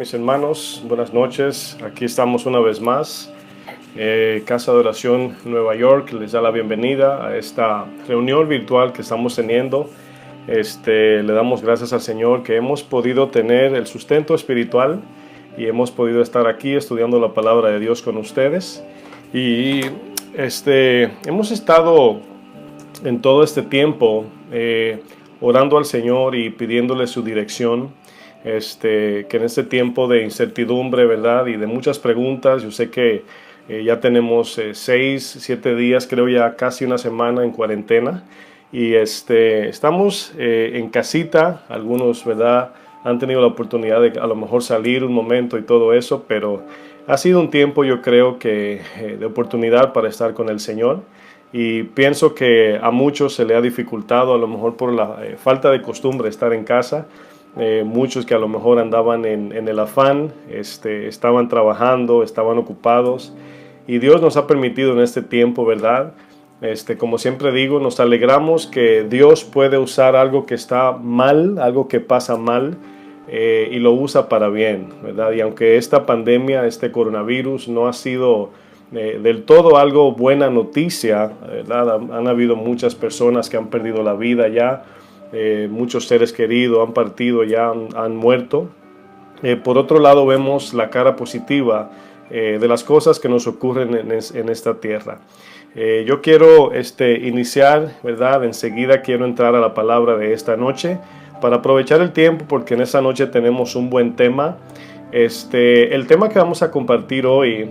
mis hermanos, buenas noches. Aquí estamos una vez más. Casa de Oración Nueva York les da la bienvenida a esta reunión virtual que estamos teniendo. Le damos gracias al Señor que hemos podido tener el sustento espiritual y hemos podido estar aquí estudiando la palabra de Dios con ustedes. Y hemos estado en todo este tiempo orando al Señor y pidiéndole su dirección. Que en este tiempo de incertidumbre, ¿verdad? Y de muchas preguntas, yo sé que ya tenemos 6-7 días, creo ya casi una semana en cuarentena. Y estamos en casita, algunos, ¿verdad? Han tenido la oportunidad de a lo mejor salir un momento y todo eso, pero ha sido un tiempo, yo creo que de oportunidad para estar con el Señor. Y pienso que a muchos se le ha dificultado, a lo mejor por la falta de costumbre, estar en casa. Muchos que a lo mejor andaban en el afán, estaban trabajando, estaban ocupados. Y Dios nos ha permitido en este tiempo, ¿verdad? Como siempre digo, nos alegramos que Dios puede usar algo que está mal, algo que pasa mal, y lo usa para bien, ¿verdad? Y aunque esta pandemia, este coronavirus, no ha sido del todo algo buena noticia, ¿verdad? Han habido muchas personas que han perdido la vida ya, muchos seres queridos han partido, ya han muerto. Por otro lado, vemos la cara positiva de las cosas que nos ocurren en esta tierra. Yo quiero iniciar, ¿verdad? Enseguida quiero entrar a la palabra de esta noche para aprovechar el tiempo, porque en esta noche tenemos un buen tema. El tema que vamos a compartir hoy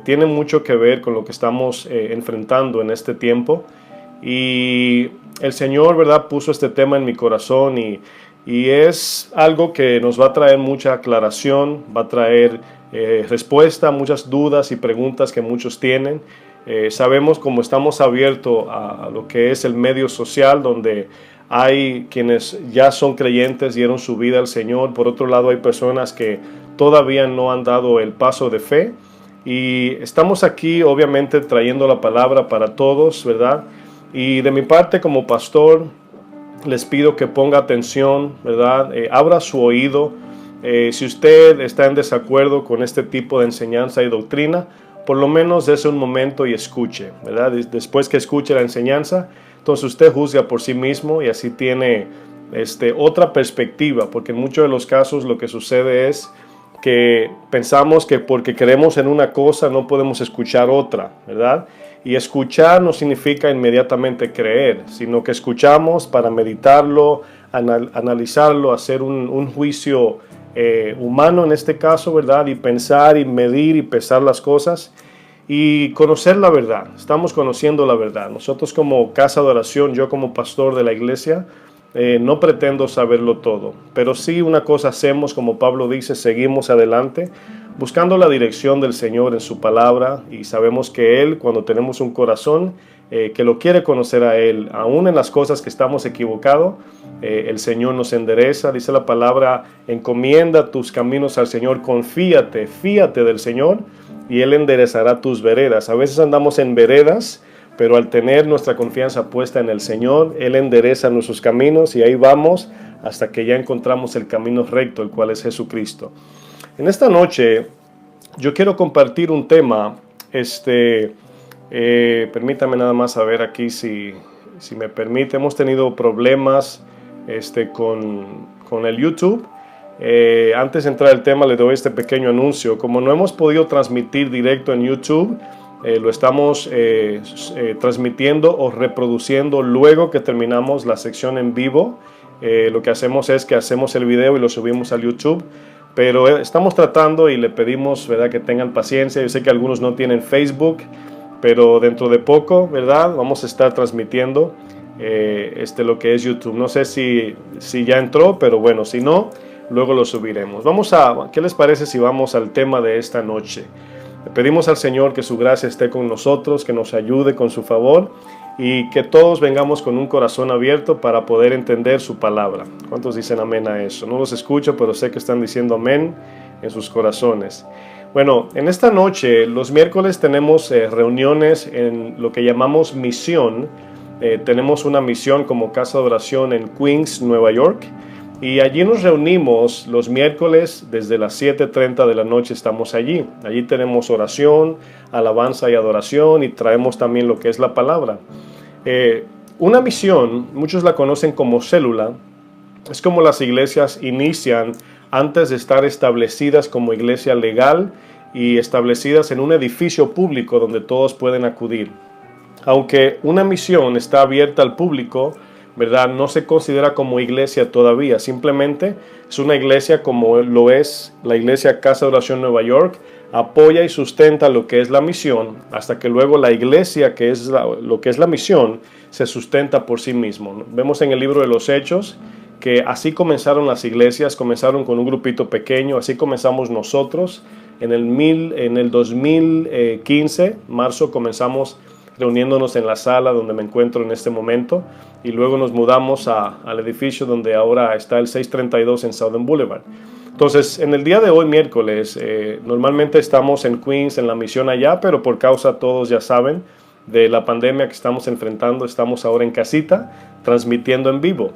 tiene mucho que ver con lo que estamos enfrentando en este tiempo. Y el Señor, ¿verdad?, puso este tema en mi corazón y es algo que nos va a traer mucha aclaración, va a traer respuesta a muchas dudas y preguntas que muchos tienen. Sabemos, como estamos abiertos a lo que es el medio social, donde hay quienes ya son creyentes, dieron su vida al Señor. Por otro lado, hay personas que todavía no han dado el paso de fe. Y estamos aquí, obviamente, trayendo la palabra para todos, ¿verdad? Y de mi parte, como pastor, les pido que ponga atención, ¿verdad? Abra su oído. Si usted está en desacuerdo con este tipo de enseñanza y doctrina, por lo menos dése un momento y escuche, ¿verdad? Después que escuche la enseñanza, entonces usted juzga por sí mismo y así tiene otra perspectiva, porque en muchos de los casos lo que sucede es que pensamos que porque creemos en una cosa no podemos escuchar otra, ¿verdad? Y escuchar no significa inmediatamente creer, sino que escuchamos para meditarlo, analizarlo, hacer un juicio humano en este caso, ¿verdad? Y pensar y medir y pesar las cosas y conocer la verdad. Estamos conociendo la verdad. Nosotros como casa de oración, yo como pastor de la iglesia, no pretendo saberlo todo, pero sí una cosa hacemos, como Pablo dice, seguimos adelante, buscando la dirección del Señor en su palabra, y sabemos que Él, cuando tenemos un corazón que lo quiere conocer a Él, aún en las cosas que estamos equivocados, el Señor nos endereza. Dice la palabra, encomienda tus caminos al Señor, fíate del Señor, y Él enderezará tus veredas. A veces andamos en veredas, pero al tener nuestra confianza puesta en el Señor, Él endereza nuestros caminos y ahí vamos hasta que ya encontramos el camino recto, el cual es Jesucristo. En esta noche yo quiero compartir un tema, permítame nada más saber aquí si me permite. Hemos tenido problemas con el YouTube. Antes de entrar al tema le doy este pequeño anuncio. Como no hemos podido transmitir directo en YouTube, lo estamos transmitiendo o reproduciendo luego que terminamos la sección en vivo. Lo que hacemos es que hacemos el video y lo subimos al YouTube, pero estamos tratando y le pedimos, ¿verdad?, que tengan paciencia. Yo sé que algunos no tienen Facebook, pero dentro de poco, ¿verdad?, vamos a estar transmitiendo lo que es YouTube. No sé si ya entró, pero bueno, si no, luego lo subiremos. ¿Qué les parece si vamos al tema de esta noche? Le pedimos al Señor que su gracia esté con nosotros, que nos ayude con su favor y que todos vengamos con un corazón abierto para poder entender su palabra. ¿Cuántos dicen amén a eso? No los escucho, pero sé que están diciendo amén en sus corazones. Bueno, en esta noche, los miércoles tenemos reuniones en lo que llamamos misión. Tenemos una misión como casa de oración en Queens, Nueva York. Y allí nos reunimos los miércoles desde las 7:30 de la noche estamos allí. Allí tenemos oración, alabanza y adoración y traemos también lo que es la palabra. Una misión, muchos la conocen como célula, es como las iglesias inician antes de estar establecidas como iglesia legal y establecidas en un edificio público donde todos pueden acudir. Aunque una misión está abierta al público, ¿verdad? No se considera como iglesia todavía, simplemente es una iglesia como lo es la iglesia Casa de Oración Nueva York, apoya y sustenta lo que es la misión, hasta que luego la iglesia, que es lo que es la misión, se sustenta por sí mismo. Vemos en el libro de los Hechos que así comenzaron las iglesias, comenzaron con un grupito pequeño, así comenzamos nosotros. En el 2015, marzo, comenzamos reuniéndonos en la sala donde me encuentro en este momento y luego nos mudamos al edificio donde ahora está el 632 en Southern Boulevard. Entonces, en el día de hoy, miércoles, normalmente estamos en Queens, en la misión allá, pero por causa, todos ya saben, de la pandemia que estamos enfrentando, estamos ahora en casita, transmitiendo en vivo.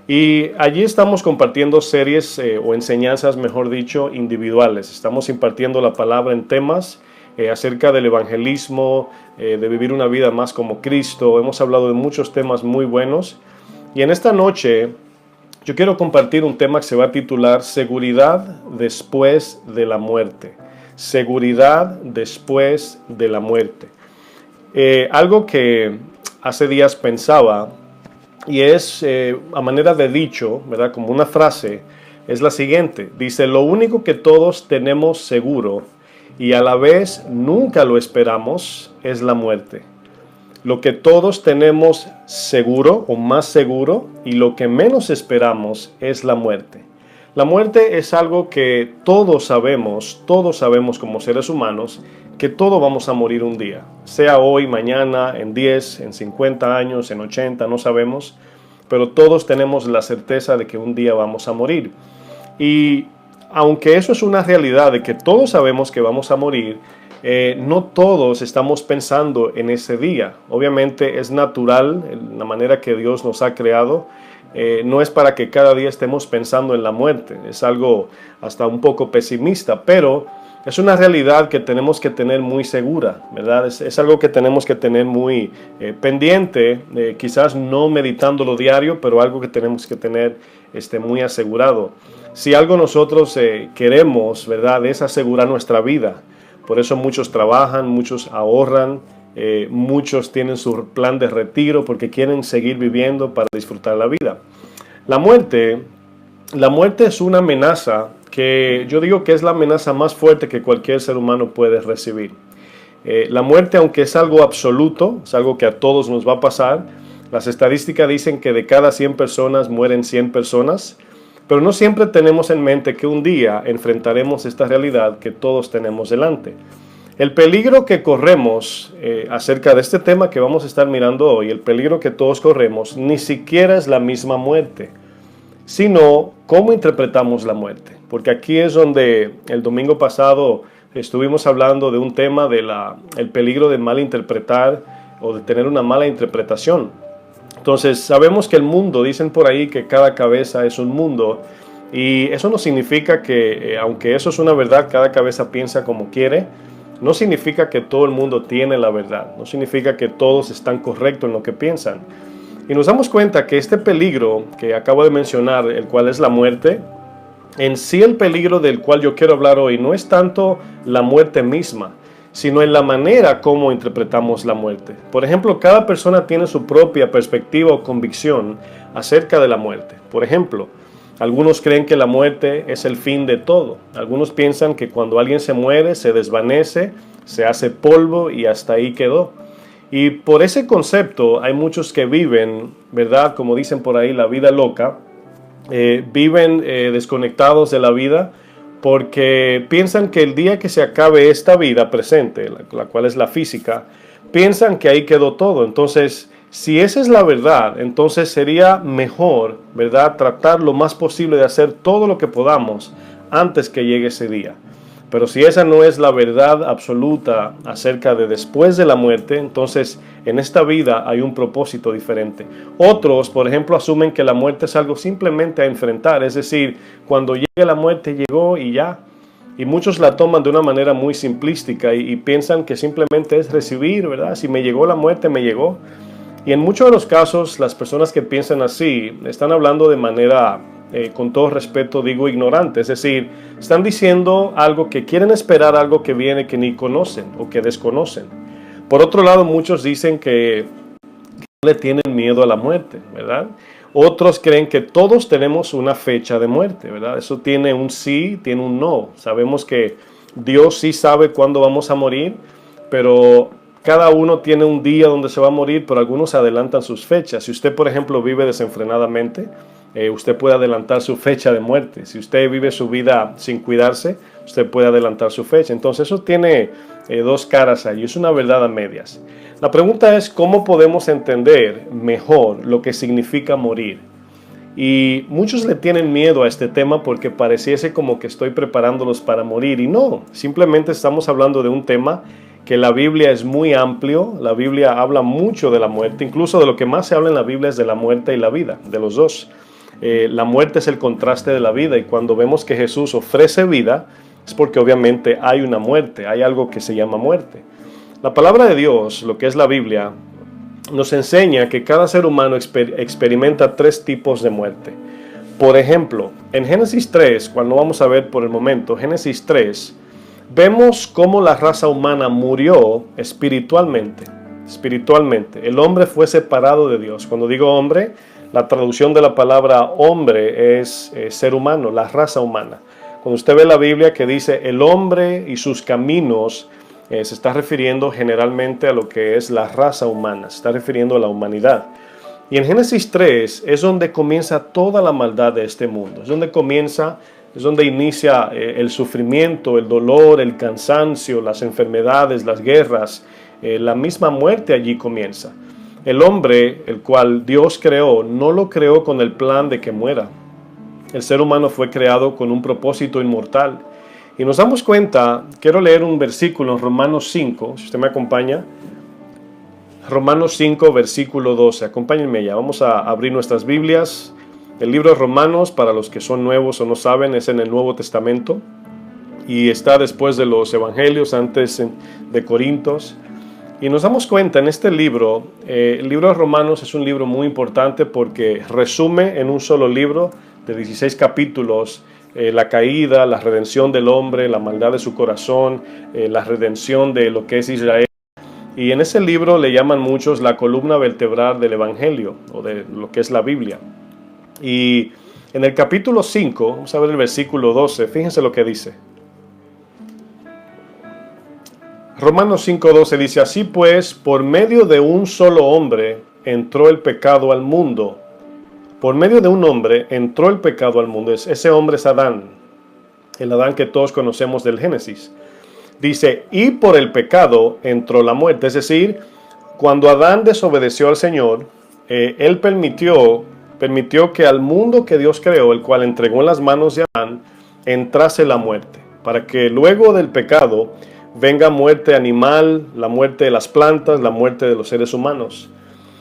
Y allí estamos compartiendo series o enseñanzas, mejor dicho, individuales. Estamos impartiendo la palabra en temas acerca del evangelismo, de vivir una vida más como Cristo. Hemos hablado de muchos temas muy buenos. Y en esta noche yo quiero compartir un tema que se va a titular Seguridad después de la muerte. Seguridad después de la muerte. Algo que hace días pensaba, y es a manera de dicho, ¿verdad? Como una frase, es la siguiente. Dice, lo único que todos tenemos seguro y a la vez nunca lo esperamos es la muerte. Lo que todos tenemos seguro o más seguro y lo que menos esperamos es la muerte. La muerte es algo que todos sabemos como seres humanos, que todos vamos a morir un día. Sea hoy, mañana, en 10, en 50 años, en 80, no sabemos. Pero todos tenemos la certeza de que un día vamos a morir. Y aunque eso es una realidad de que todos sabemos que vamos a morir, no todos estamos pensando en ese día. Obviamente es natural, la manera que Dios nos ha creado, no es para que cada día estemos pensando en la muerte. Es algo hasta un poco pesimista, pero es una realidad que tenemos que tener muy segura, ¿verdad? Es algo que tenemos que tener muy pendiente, quizás no meditándolo diario, pero algo que tenemos que tener muy asegurado. Si algo nosotros queremos, ¿verdad? Es asegurar nuestra vida. Por eso muchos trabajan, muchos ahorran, muchos tienen su plan de retiro porque quieren seguir viviendo para disfrutar la vida. La muerte es una amenaza que yo digo que es la amenaza más fuerte que cualquier ser humano puede recibir. La muerte, aunque es algo absoluto, es algo que a todos nos va a pasar, las estadísticas dicen que de cada 100 personas mueren 100 personas, pero no siempre tenemos en mente que un día enfrentaremos esta realidad que todos tenemos delante. El peligro que corremos acerca de este tema que vamos a estar mirando hoy, el peligro que todos corremos, ni siquiera es la misma muerte, sino cómo interpretamos la muerte. Porque aquí es donde el domingo pasado estuvimos hablando de un tema de el peligro de malinterpretar o de tener una mala interpretación. Entonces sabemos que el mundo, dicen por ahí que cada cabeza es un mundo, y eso no significa que, aunque eso es una verdad, cada cabeza piensa como quiere, no significa que todo el mundo tiene la verdad, no significa que todos están correctos en lo que piensan. Y nos damos cuenta que este peligro que acabo de mencionar, el cual es la muerte, en sí el peligro del cual yo quiero hablar hoy no es tanto la muerte misma, sino en la manera como interpretamos la muerte. Por ejemplo, cada persona tiene su propia perspectiva o convicción acerca de la muerte. Por ejemplo, algunos creen que la muerte es el fin de todo. Algunos piensan que cuando alguien se muere, se desvanece, se hace polvo y hasta ahí quedó. Y por ese concepto hay muchos que viven, ¿verdad? Como dicen por ahí, la vida loca. Viven desconectados de la vida porque piensan que el día que se acabe esta vida presente, la cual es la física, piensan que ahí quedó todo. Entonces, si esa es la verdad, entonces sería mejor, ¿verdad?, tratar lo más posible de hacer todo lo que podamos antes que llegue ese día. Pero si esa no es la verdad absoluta acerca de después de la muerte, entonces en esta vida hay un propósito diferente. Otros, por ejemplo, asumen que la muerte es algo simplemente a enfrentar, es decir, cuando llegue la muerte llegó y ya. Y muchos la toman de una manera muy simplística y piensan que simplemente es recibir, ¿verdad? Si me llegó la muerte, me llegó. Y en muchos de los casos, las personas que piensan así están hablando de manera, con todo respeto digo, ignorante. Es decir, están diciendo algo que quieren esperar, algo que viene que ni conocen o que desconocen. Por otro lado, muchos dicen que no le tienen miedo a la muerte, ¿verdad? Otros creen que todos tenemos una fecha de muerte, ¿verdad? Eso tiene un sí, tiene un no. Sabemos que Dios sí sabe cuándo vamos a morir, pero cada uno tiene un día donde se va a morir, pero algunos adelantan sus fechas. Si usted, por ejemplo, vive desenfrenadamente, usted puede adelantar su fecha de muerte. Si usted vive su vida sin cuidarse, usted puede adelantar su fecha. Entonces eso tiene dos caras ahí, es una verdad a medias. La pregunta es cómo podemos entender mejor lo que significa morir. Y muchos le tienen miedo a este tema porque pareciese como que estoy preparándolos para morir. Y no, simplemente estamos hablando de un tema que la Biblia es muy amplio. La Biblia habla mucho de la muerte, incluso de lo que más se habla en la Biblia es de la muerte y la vida, de los dos. La muerte es el contraste de la vida y cuando vemos que Jesús ofrece vida es porque obviamente hay una muerte, hay algo que se llama muerte. La palabra de Dios, lo que es la Biblia, nos enseña que cada ser humano experimenta tres tipos de muerte. Por ejemplo, en Génesis 3, cuando vamos a ver por el momento, Génesis 3, vemos cómo la raza humana murió espiritualmente. El hombre fue separado de Dios. Cuando digo hombre, la traducción de la palabra hombre es ser humano, la raza humana. Cuando usted ve la Biblia que dice el hombre y sus caminos, se está refiriendo generalmente a lo que es la raza humana, se está refiriendo a la humanidad. Y en Génesis 3 es donde comienza toda la maldad de este mundo, es donde inicia el sufrimiento, el dolor, el cansancio, las enfermedades, las guerras, la misma muerte allí comienza. El hombre, el cual Dios creó, no lo creó con el plan de que muera. El ser humano fue creado con un propósito inmortal. Y nos damos cuenta, quiero leer un versículo en Romanos 5, si usted me acompaña. Romanos 5, versículo 12. Acompáñenme ya, vamos a abrir nuestras Biblias. El libro de Romanos, para los que son nuevos o no saben, es en el Nuevo Testamento. Y está después de los Evangelios, antes de Corintios. Y nos damos cuenta en este libro, el libro de Romanos es un libro muy importante porque resume en un solo libro de 16 capítulos la caída, la redención del hombre, la maldad de su corazón, la redención de lo que es Israel. Y en ese libro le llaman muchos la columna vertebral del Evangelio o de lo que es la Biblia. Y en el capítulo 5, vamos a ver el versículo 12, fíjense lo que dice. Romanos 5:12 dice, así pues, por medio de un solo hombre entró el pecado al mundo. Por medio de un hombre entró el pecado al mundo. Ese hombre es Adán, el Adán que todos conocemos del Génesis. Dice, y por el pecado entró la muerte. Es decir, cuando Adán desobedeció al Señor, él permitió que al mundo que Dios creó, el cual entregó en las manos de Adán, entrase la muerte. Para que luego del pecado venga muerte animal, la muerte de las plantas, la muerte de los seres humanos.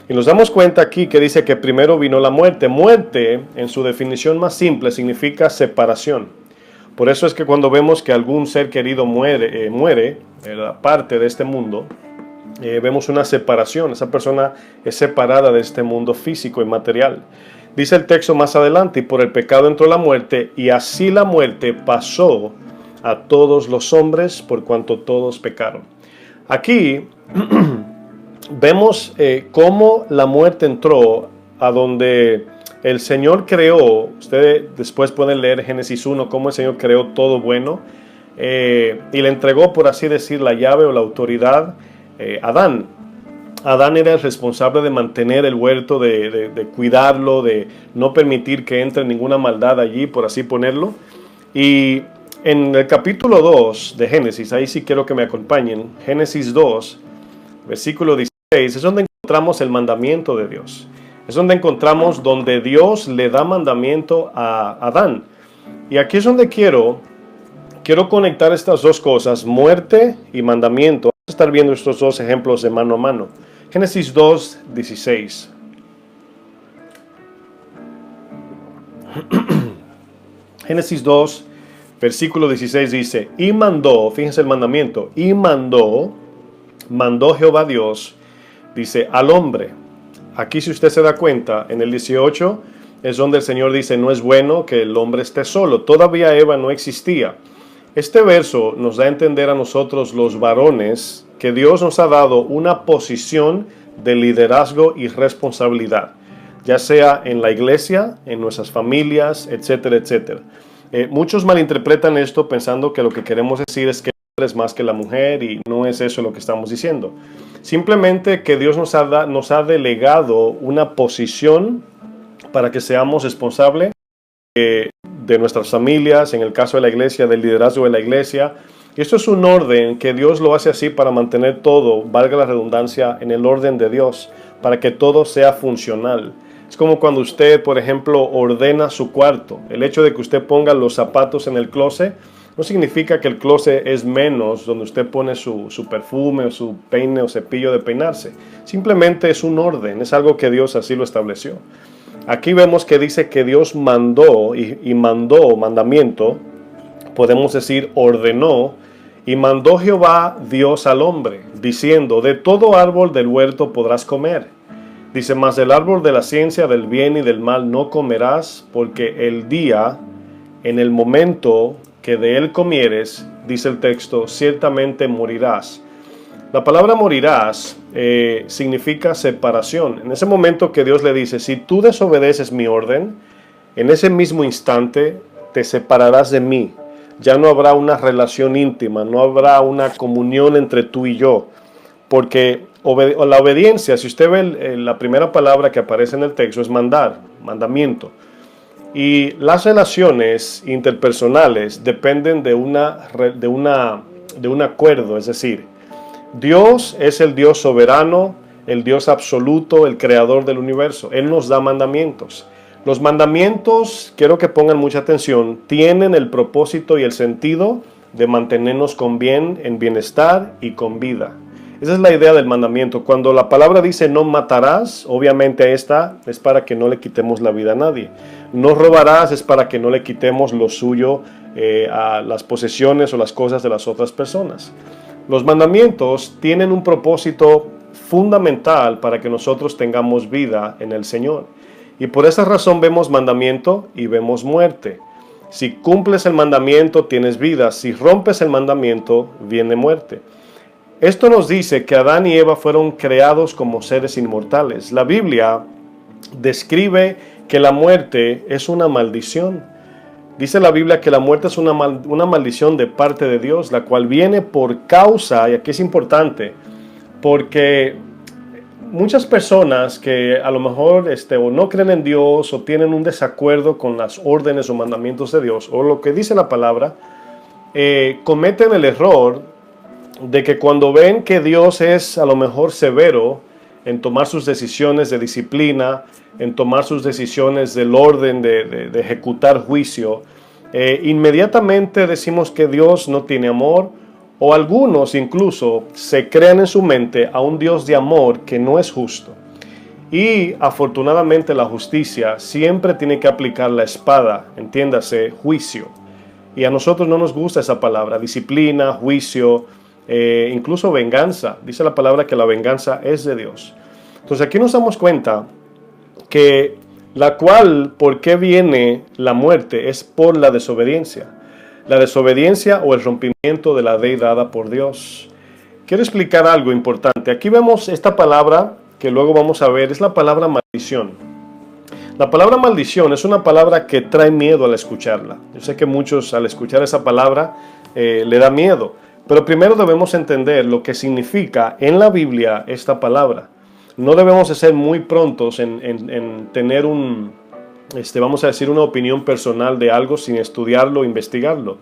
Y nos damos cuenta aquí que dice que primero vino la muerte. Muerte, en su definición más simple, significa separación. Por eso es que cuando vemos que algún ser querido muere parte de este mundo, vemos una separación. Esa persona es separada de este mundo físico y material. Dice el texto más adelante, y por el pecado entró la muerte, y así la muerte pasó a todos los hombres por cuanto todos pecaron. Aquí vemos cómo la muerte entró a donde el Señor creó. Ustedes después pueden leer Génesis 1, cómo el Señor creó todo bueno y le entregó, por así decir, la llave o la autoridad a Adán. Adán era el responsable de mantener el huerto, de cuidarlo, de no permitir que entre ninguna maldad allí, por así ponerlo. Y en el capítulo 2 de Génesis, ahí sí quiero que me acompañen, Génesis 2, versículo 16, es donde encontramos el mandamiento de Dios. Es donde encontramos donde Dios le da mandamiento a Adán. Y aquí es donde quiero quiero conectar estas dos cosas, muerte y mandamiento. Vamos a estar viendo estos dos ejemplos de mano a mano. Génesis 2, 16. Génesis 2, versículo 16 dice, y mandó, fíjense el mandamiento, y mandó Jehová Dios, dice, al hombre. Aquí si usted se da cuenta, en el 18 es donde el Señor dice, no es bueno que el hombre esté solo. Todavía Eva no existía. Este verso nos da a entender a nosotros los varones que Dios nos ha dado una posición de liderazgo y responsabilidad, ya sea en la iglesia, en nuestras familias, etcétera, etcétera. Muchos malinterpretan esto pensando que lo que queremos decir es que el hombre es más que la mujer y no es eso lo que estamos diciendo. Simplemente que Dios nos ha delegado una posición para que seamos responsables de nuestras familias, en el caso de la iglesia, del liderazgo de la iglesia. Y esto es un orden que Dios lo hace así para mantener todo, valga la redundancia, en el orden de Dios, para que todo sea funcional. Es como cuando usted, por ejemplo, ordena su cuarto. El hecho de que usted ponga los zapatos en el closet no significa que el closet es menos donde usted pone su perfume o su peine o cepillo de peinarse. Simplemente es un orden, es algo que Dios así lo estableció. Aquí vemos que dice que Dios mandó y mandó mandamiento, podemos decir ordenó, y mandó Jehová Dios al hombre, diciendo, de todo árbol del huerto podrás comer. Dice, mas del árbol de la ciencia del bien y del mal no comerás, porque el día, en el momento que de él comieres, dice el texto, ciertamente morirás. La palabra morirás significa separación. En ese momento que Dios le dice, si tú desobedeces mi orden, en ese mismo instante te separarás de mí. Ya no habrá una relación íntima, no habrá una comunión entre tú y yo. Porque la obediencia, si usted ve la primera palabra que aparece en el texto, es mandar, mandamiento. Y las relaciones interpersonales dependen de un acuerdo, es decir, Dios es el Dios soberano, el Dios absoluto, el creador del universo. Él nos da mandamientos. Los mandamientos, quiero que pongan mucha atención, tienen el propósito y el sentido de mantenernos con bien, en bienestar y con vida. Esa es la idea del mandamiento. Cuando la palabra dice no matarás, obviamente esta es para que no le quitemos la vida a nadie. No robarás es para que no le quitemos lo suyo a las posesiones o las cosas de las otras personas. Los mandamientos tienen un propósito fundamental para que nosotros tengamos vida en el Señor. Y por esa razón vemos mandamiento y vemos muerte. Si cumples el mandamiento, tienes vida. Si rompes el mandamiento, viene muerte. Esto nos dice que Adán y Eva fueron creados como seres inmortales. La Biblia describe que la muerte es una maldición. Dice la Biblia que la muerte es una maldición de parte de Dios, la cual viene por causa, y aquí es importante, porque muchas personas que a lo mejor o no creen en Dios o tienen un desacuerdo con las órdenes o mandamientos de Dios, o lo que dice la palabra, cometen el error de que cuando ven que Dios es a lo mejor severo en tomar sus decisiones de disciplina, en tomar sus decisiones del orden de ejecutar juicio, inmediatamente decimos que Dios no tiene amor, o algunos incluso se crean en su mente a un Dios de amor que no es justo. Y afortunadamente la justicia siempre tiene que aplicar la espada, entiéndase, juicio. Y a nosotros no nos gusta esa palabra, disciplina, juicio, incluso venganza. Dice la palabra que la venganza es de Dios. Entonces aquí nos damos cuenta que ¿por qué viene la muerte? Es por la desobediencia. La desobediencia o el rompimiento de la ley dada por Dios. Quiero explicar algo importante. Aquí vemos esta palabra que luego vamos a ver, es la palabra maldición. La palabra maldición es una palabra que trae miedo al escucharla. Yo sé que muchos al escuchar esa palabra le da miedo. Pero primero debemos entender lo que significa en la Biblia esta palabra. No debemos de ser muy prontos en tener vamos a decir, una opinión personal de algo sin estudiarlo, investigarlo.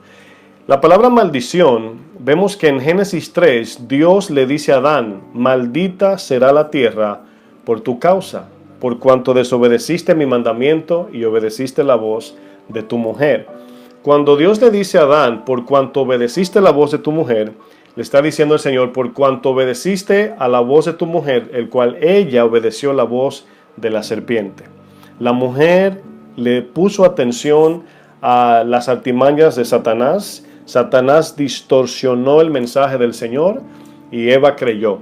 La palabra maldición, vemos que en Génesis 3, Dios le dice a Adán, maldita será la tierra por tu causa, por cuanto desobedeciste mi mandamiento y obedeciste la voz de tu mujer. Cuando Dios le dice a Adán, por cuanto obedeciste la voz de tu mujer, le está diciendo el Señor, por cuanto obedeciste a la voz de tu mujer, el cual ella obedeció la voz de la serpiente. La mujer le puso atención a las artimañas de Satanás. Satanás distorsionó el mensaje del Señor y Eva creyó.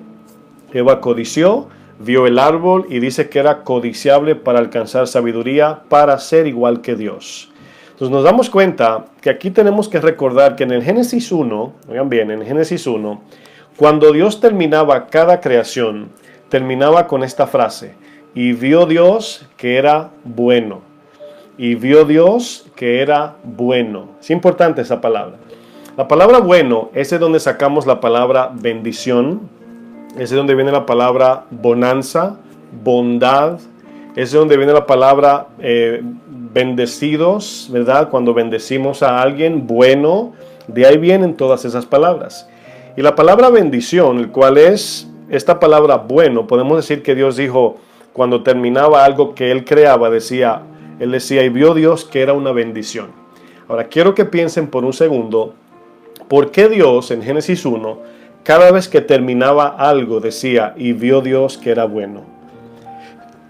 Eva codició, vio el árbol y dice que era codiciable para alcanzar sabiduría, para ser igual que Dios. Entonces nos damos cuenta que aquí tenemos que recordar que en el Génesis 1, oigan bien, en el Génesis 1, cuando Dios terminaba cada creación, terminaba con esta frase: y vio Dios que era bueno. Y vio Dios que era bueno. Es importante esa palabra. La palabra bueno es de donde sacamos la palabra bendición, es de donde viene la palabra bonanza, bondad, es de donde viene la palabra bendecidos, ¿verdad? Cuando bendecimos a alguien, bueno, de ahí vienen todas esas palabras. Y la palabra bendición, el cual es esta palabra bueno, podemos decir que Dios dijo, cuando terminaba algo que Él creaba, Él decía, y vio Dios que era una bendición. Ahora, quiero que piensen por un segundo, ¿por qué Dios en Génesis 1, cada vez que terminaba algo, decía, y vio Dios que era bueno?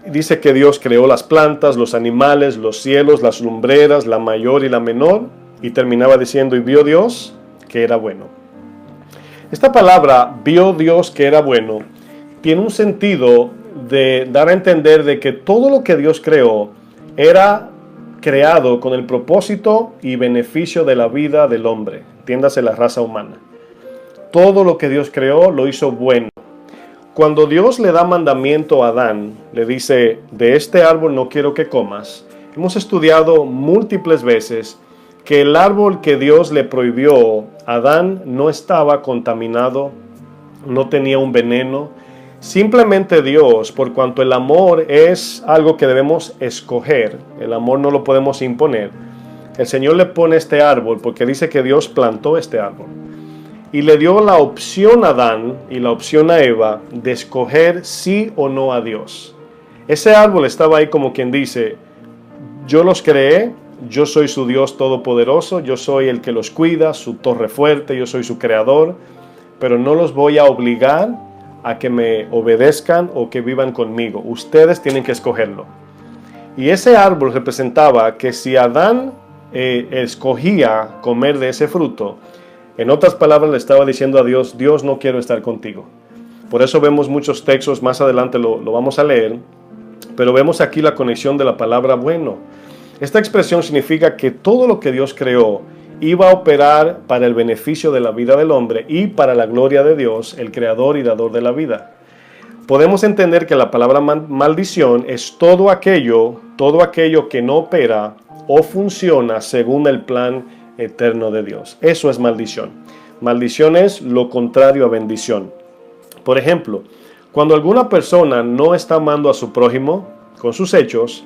Dice que Dios creó las plantas, los animales, los cielos, las lumbreras, la mayor y la menor, y terminaba diciendo, y vio Dios que era bueno. Esta palabra, vio Dios que era bueno, tiene un sentido de dar a entender de que todo lo que Dios creó era creado con el propósito y beneficio de la vida del hombre, entiéndase la raza humana. Todo lo que Dios creó lo hizo bueno. Cuando Dios le da mandamiento a Adán, le dice, de este árbol no quiero que comas, hemos estudiado múltiples veces que el árbol que Dios le prohibió a Adán no estaba contaminado, no tenía un veneno. Simplemente Dios, por cuanto el amor es algo que debemos escoger, el amor no lo podemos imponer, el Señor le pone este árbol porque dice que Dios plantó este árbol. Y le dio la opción a Adán y la opción a Eva de escoger sí o no a Dios. Ese árbol estaba ahí como quien dice, yo los creé, yo soy su Dios todopoderoso, yo soy el que los cuida, su torre fuerte, yo soy su creador, pero no los voy a obligar a que me obedezcan o que vivan conmigo. Ustedes tienen que escogerlo. Y ese árbol representaba que si Adán escogía comer de ese fruto, en otras palabras le estaba diciendo a Dios, Dios, no quiero estar contigo. Por eso vemos muchos textos, más adelante lo vamos a leer, pero vemos aquí la conexión de la palabra bueno. Esta expresión significa que todo lo que Dios creó iba a operar para el beneficio de la vida del hombre y para la gloria de Dios, el creador y dador de la vida. Podemos entender que la palabra maldición es todo aquello que no opera o funciona según el plan eterno de Dios. Eso es maldición. Maldición es lo contrario a bendición. Por ejemplo, cuando alguna persona no está amando a su prójimo con sus hechos,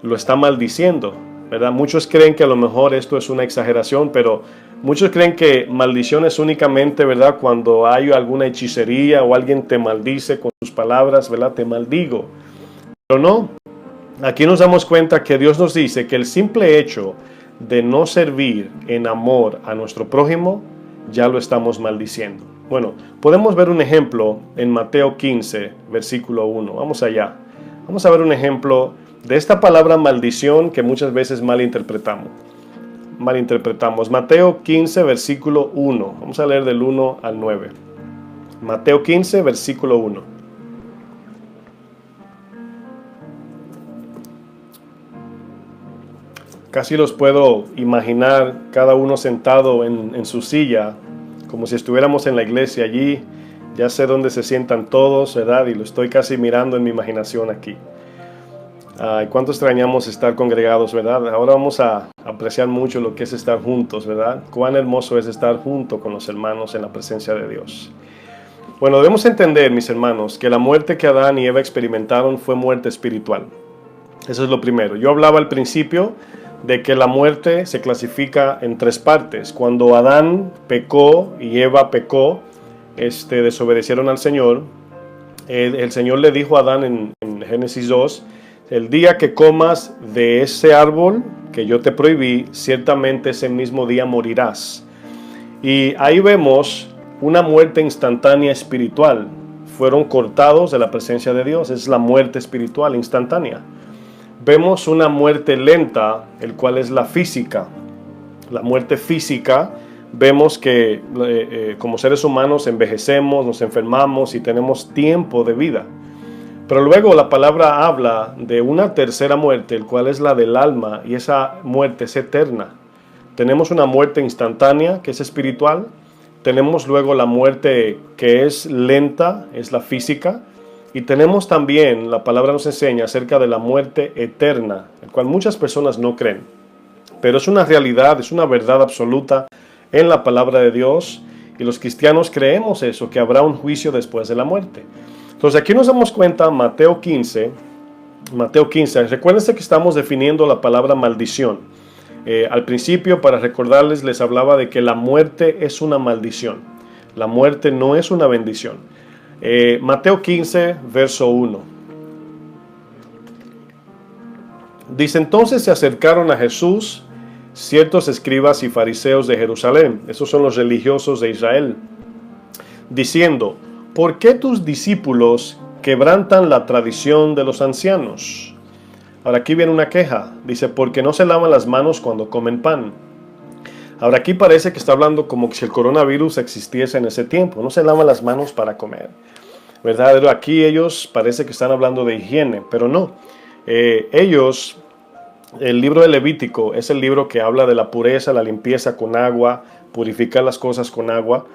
lo está maldiciendo, ¿verdad? Muchos creen que a lo mejor esto es una exageración, pero muchos creen que maldición es únicamente, ¿verdad?, cuando hay alguna hechicería o alguien te maldice con sus palabras, ¿verdad? Te maldigo. Pero no, aquí nos damos cuenta que Dios nos dice que el simple hecho de no servir en amor a nuestro prójimo, ya lo estamos maldiciendo. Bueno, podemos ver un ejemplo en Mateo 15, versículo 1. Vamos allá. Vamos a ver un ejemplo de esta palabra maldición que muchas veces malinterpretamos. Mateo 15, versículo 1. Vamos a leer del 1 al 9. Mateo 15, versículo 1. Casi los puedo imaginar cada uno sentado en su silla, como si estuviéramos en la iglesia allí. Ya sé dónde se sientan todos, ¿verdad? Y lo estoy casi mirando en mi imaginación aquí. Cuánto extrañamos estar congregados, ¿verdad? Ahora vamos a apreciar mucho lo que es estar juntos, ¿verdad? Cuán hermoso es estar junto con los hermanos en la presencia de Dios. Bueno, debemos entender, mis hermanos, que la muerte que Adán y Eva experimentaron fue muerte espiritual. Eso es lo primero. Yo hablaba al principio de que la muerte se clasifica en tres partes. Cuando Adán pecó y Eva pecó, desobedecieron al Señor, el Señor le dijo a Adán en Génesis 2, el día que comas de ese árbol que yo te prohibí, ciertamente ese mismo día morirás. Y ahí vemos una muerte instantánea espiritual. Fueron cortados de la presencia de Dios. Es la muerte espiritual instantánea. Vemos una muerte lenta, el cual es la física. La muerte física, vemos que como seres humanos envejecemos, nos enfermamos y tenemos tiempo de vida. Pero luego la palabra habla de una tercera muerte, el cual es la del alma, y esa muerte es eterna. Tenemos una muerte instantánea, que es espiritual. Tenemos luego la muerte que es lenta, es la física. Y tenemos también, la palabra nos enseña acerca de la muerte eterna, el cual muchas personas no creen. Pero es una realidad, es una verdad absoluta en la palabra de Dios. Y los cristianos creemos eso, que habrá un juicio después de la muerte. Entonces aquí nos damos cuenta, Mateo 15, recuérdense que estamos definiendo la palabra maldición. Al principio, para recordarles, les hablaba de que la muerte es una maldición. La muerte no es una bendición. Mateo 15, verso 1. Dice, entonces se acercaron a Jesús ciertos escribas y fariseos de Jerusalén, esos son los religiosos de Israel, diciendo, ¿por qué tus discípulos quebrantan la tradición de los ancianos? Ahora aquí viene una queja, dice, porque no se lavan las manos cuando comen pan. Ahora aquí parece que está hablando como si el coronavirus existiese en ese tiempo, no se lavan las manos para comer, ¿verdad? Pero aquí ellos parece que están hablando de higiene, pero no. El libro de Levítico es el libro que habla de la pureza, la limpieza con agua, purificar las cosas con agua.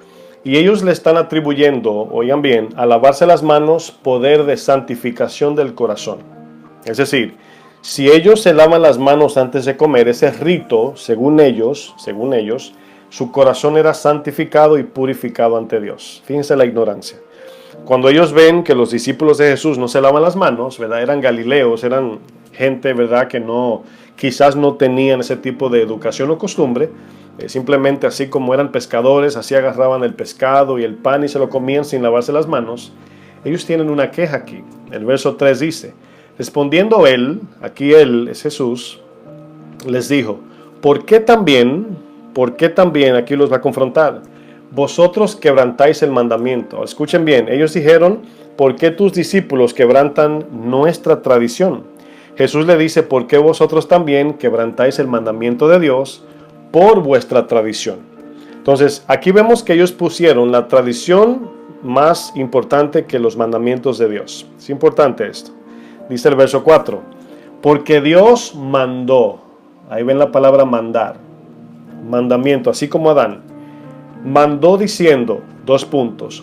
Y ellos le están atribuyendo, oigan bien, a lavarse las manos poder de santificación del corazón. Es decir, si ellos se lavan las manos antes de comer, ese rito, según ellos, su corazón era santificado y purificado ante Dios. Fíjense la ignorancia. Cuando ellos ven que los discípulos de Jesús no se lavan las manos, ¿verdad? Eran galileos, eran gente, ¿verdad? Que quizás no tenían ese tipo de educación o costumbre. Simplemente así como eran pescadores, así agarraban el pescado y el pan y se lo comían sin lavarse las manos. Ellos tienen una queja aquí. El verso 3 dice, respondiendo él, aquí él es Jesús, les dijo, ¿por qué también, aquí los va a confrontar? Vosotros quebrantáis el mandamiento. Escuchen bien, ellos dijeron, ¿por qué tus discípulos quebrantan nuestra tradición? Jesús le dice, ¿por qué vosotros también quebrantáis el mandamiento de Dios por vuestra tradición? Entonces, aquí vemos que ellos pusieron la tradición más importante que los mandamientos de Dios. Es importante esto. Dice el verso 4, porque Dios mandó, ahí ven la palabra mandar, mandamiento, así como Adán, mandó diciendo,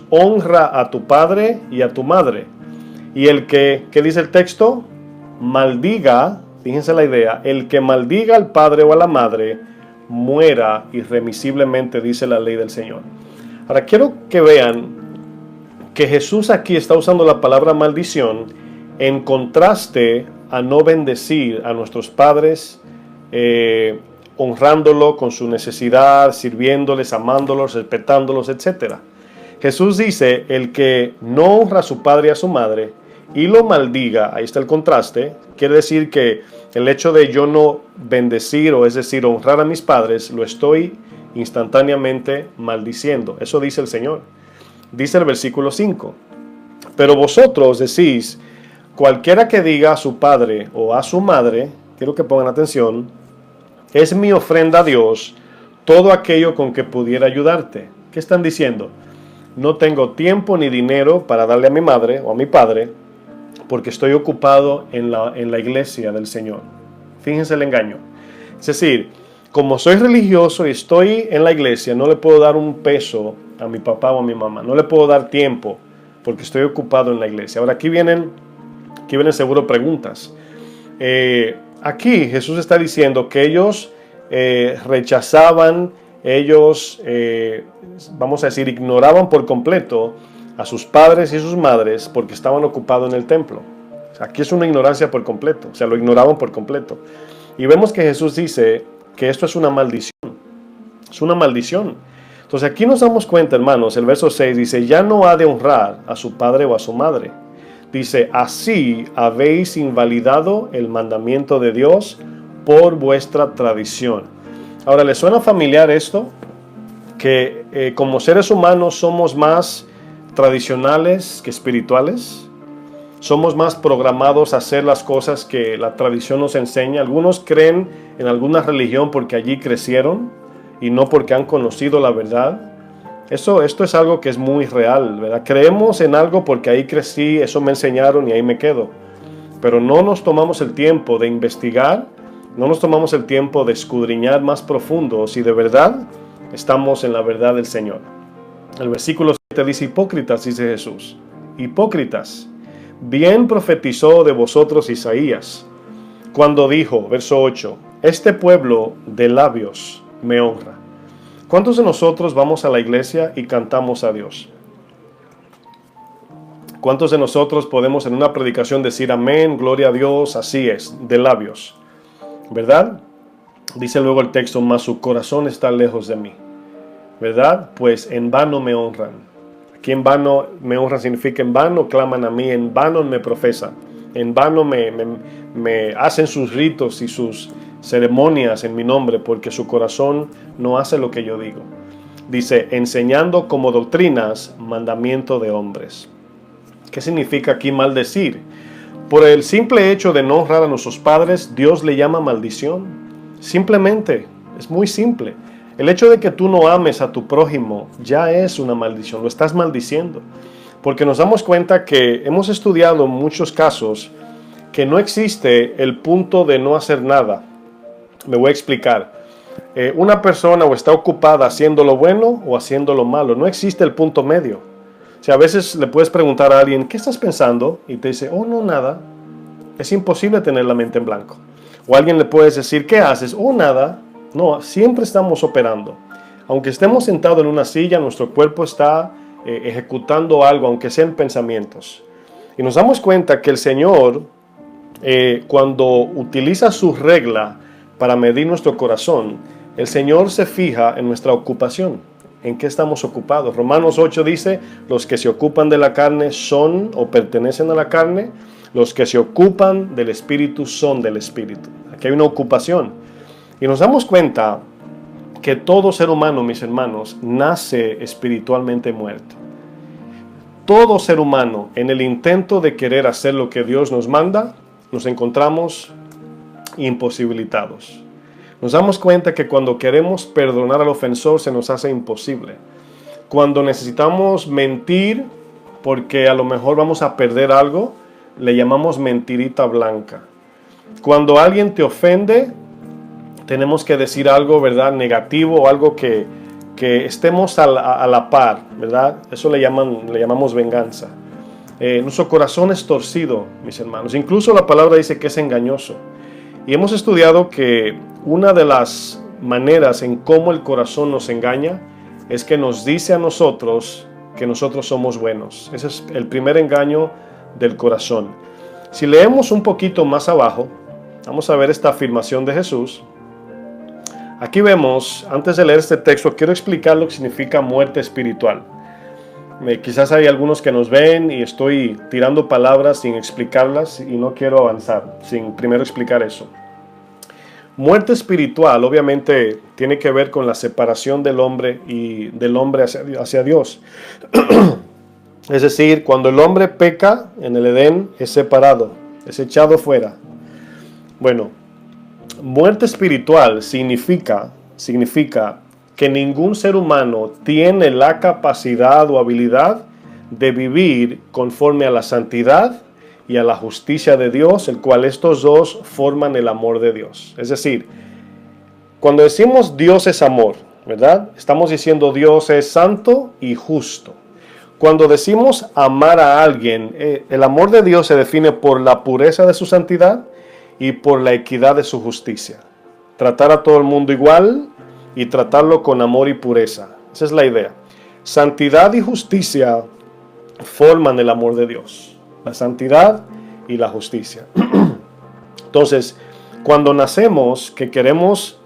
honra a tu padre y a tu madre. Y ¿qué dice el texto? Maldiga, fíjense la idea, el que maldiga al padre o a la madre, muera irremisiblemente, dice la ley del Señor. Ahora quiero que vean que Jesús aquí está usando la palabra maldición en contraste a no bendecir a nuestros padres, honrándolo con su necesidad, sirviéndoles, amándolos, respetándolos, etc. Jesús dice, el que no honra a su padre y a su madre y lo maldiga, ahí está el contraste, quiere decir que el hecho de yo no bendecir, o es decir, honrar a mis padres, lo estoy instantáneamente maldiciendo. Eso dice el Señor. Dice el versículo 5, pero vosotros decís, cualquiera que diga a su padre o a su madre, quiero que pongan atención, es mi ofrenda a Dios, todo aquello con que pudiera ayudarte. ¿Qué están diciendo? No tengo tiempo ni dinero para darle a mi madre o a mi padre, porque estoy ocupado en la iglesia del Señor. Fíjense el engaño. Es decir, como soy religioso y estoy en la iglesia, no le puedo dar un peso a mi papá o a mi mamá. No le puedo dar tiempo, porque estoy ocupado en la iglesia. Ahora aquí vienen seguro preguntas. Aquí Jesús está diciendo que ellos rechazaban, ellos, vamos a decir, ignoraban por completo a sus padres y sus madres porque estaban ocupados en el templo. O sea, aquí es una ignorancia por completo, o sea, lo ignoraban por completo. Y vemos que Jesús dice que esto es una maldición. Es una maldición. Entonces aquí nos damos cuenta, hermanos, el verso 6 dice, ya no ha de honrar a su padre o a su madre. Dice, así habéis invalidado el mandamiento de Dios por vuestra tradición. Ahora, ¿les suena familiar esto? Que como seres humanos somos más tradicionales que espirituales. Somos más programados a hacer las cosas que la tradición nos enseña. Algunos creen en alguna religión porque allí crecieron y no porque han conocido la verdad. Esto es algo que es muy real, ¿verdad? Creemos en algo porque ahí crecí, eso me enseñaron y ahí me quedo. Pero no nos tomamos el tiempo de investigar, no nos tomamos el tiempo de escudriñar más profundo si de verdad estamos en la verdad del Señor. El versículo 7 dice: hipócritas, dice Jesús, hipócritas. Bien profetizó de vosotros Isaías, cuando dijo, verso 8, este pueblo de labios me honra. ¿Cuántos de nosotros vamos a la iglesia y cantamos a Dios? ¿Cuántos de nosotros podemos en una predicación decir amén, gloria a Dios, así es, de labios? ¿Verdad? Dice luego el texto, mas su corazón está lejos de mí. ¿Verdad? Pues en vano me honran. Aquí en vano me honran significa en vano claman a mí, en vano me profesan, en vano me hacen sus ritos y sus ceremonias en mi nombre, porque su corazón no hace lo que yo digo. Dice, enseñando como doctrinas mandamiento de hombres. ¿Qué significa aquí maldecir? Por el simple hecho de no honrar a nuestros padres, Dios le llama maldición. Simplemente, es muy simple. El hecho de que tú no ames a tu prójimo ya es una maldición, lo estás maldiciendo. Porque nos damos cuenta que hemos estudiado en muchos casos que no existe el punto de no hacer nada. Me voy a explicar. Una persona o está ocupada haciendo lo bueno o haciendo lo malo. No existe el punto medio. O sea, a veces le puedes preguntar a alguien, ¿qué estás pensando? Y te dice, oh, no, nada. Es imposible tener la mente en blanco. O a alguien le puedes decir, ¿qué haces? Oh, nada. No, siempre estamos operando. Aunque estemos sentados en una silla, nuestro cuerpo está ejecutando algo, aunque sean pensamientos. Y nos damos cuenta que el Señor, cuando utiliza su regla para medir nuestro corazón, el Señor se fija en nuestra ocupación. ¿En qué estamos ocupados? Romanos 8 dice, los que se ocupan de la carne son o pertenecen a la carne, los que se ocupan del Espíritu son del Espíritu. Aquí hay una ocupación. Y nos damos cuenta que todo ser humano, mis hermanos, nace espiritualmente muerto. Todo ser humano, en el intento de querer hacer lo que Dios nos manda, nos encontramos imposibilitados. Nos damos cuenta que cuando queremos perdonar al ofensor se nos hace imposible. Cuando necesitamos mentir porque a lo mejor vamos a perder algo, le llamamos mentirita blanca. Cuando alguien te ofende, tenemos que decir algo, ¿verdad?, negativo o algo que estemos a la par, ¿verdad? Eso le llamamos venganza. Nuestro corazón es torcido, mis hermanos. Incluso la palabra dice que es engañoso. Y hemos estudiado que una de las maneras en cómo el corazón nos engaña es que nos dice a nosotros que nosotros somos buenos. Ese es el primer engaño del corazón. Si leemos un poquito más abajo, vamos a ver esta afirmación de Jesús. Aquí vemos, antes de leer este texto, quiero explicar lo que significa muerte espiritual. Quizás hay algunos que nos ven y estoy tirando palabras sin explicarlas y no quiero avanzar sin primero explicar eso. Muerte espiritual obviamente tiene que ver con la separación del hombre y del hombre hacia Dios. Es decir, cuando el hombre peca en el Edén es separado, es echado fuera. Bueno, muerte espiritual significa que ningún ser humano tiene la capacidad o habilidad de vivir conforme a la santidad y a la justicia de Dios, el cual estos dos forman el amor de Dios. Es decir, cuando decimos Dios es amor, ¿verdad? Estamos diciendo Dios es santo y justo. Cuando decimos amar a alguien, el amor de Dios se define por la pureza de su santidad y por la equidad de su justicia. Tratar a todo el mundo igual y tratarlo con amor y pureza. Esa es la idea. Santidad y justicia forman el amor de Dios. La santidad y la justicia. Entonces, cuando nacemos que queremos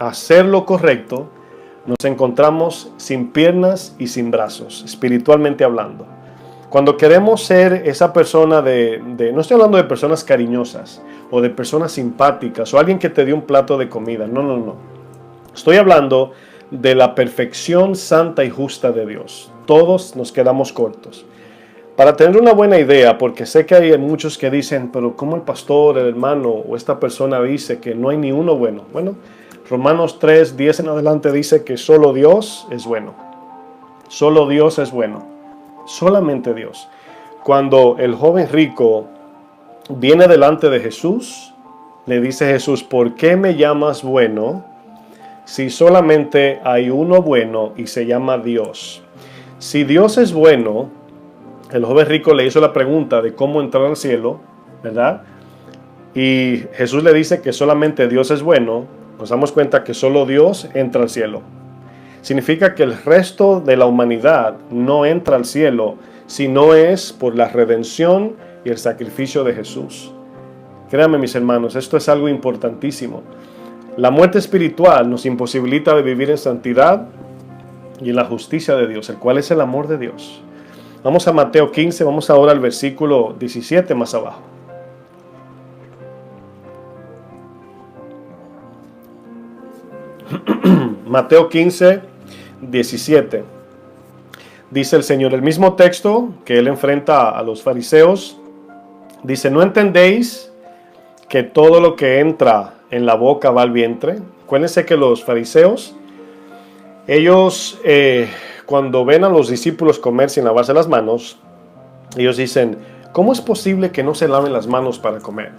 hacer lo correcto, nos encontramos sin piernas y sin brazos, espiritualmente hablando. Cuando queremos ser esa persona no estoy hablando de personas cariñosas o de personas simpáticas o alguien que te dio un plato de comida. No, no, no. Estoy hablando de la perfección santa y justa de Dios. Todos nos quedamos cortos. Para tener una buena idea, porque sé que hay muchos que dicen, pero ¿cómo el pastor, el hermano o esta persona dice que no hay ni uno bueno? Bueno, Romanos 3:10 en adelante dice que solo Dios es bueno. Solo Dios es bueno. Solamente Dios. Cuando el joven rico viene delante de Jesús, le dice Jesús, ¿por qué me llamas bueno si solamente hay uno bueno y se llama Dios? Si Dios es bueno, el joven rico le hizo la pregunta de cómo entrar al cielo, ¿verdad? Y Jesús le dice que solamente Dios es bueno. Nos damos cuenta que solo Dios entra al cielo. Significa que el resto de la humanidad no entra al cielo si no es por la redención y el sacrificio de Jesús. Créanme, mis hermanos, esto es algo importantísimo. La muerte espiritual nos imposibilita de vivir en santidad y en la justicia de Dios, el cual es el amor de Dios. Vamos a Mateo 15, vamos ahora al versículo 17 más abajo. Mateo 15, 17. Dice el Señor, el mismo texto que Él enfrenta a los fariseos, dice, ¿no entendéis que todo lo que entra en la boca va al vientre? Acuérdense que los fariseos, ellos cuando ven a los discípulos comer sin lavarse las manos, ellos dicen, ¿cómo es posible que no se laven las manos para comer?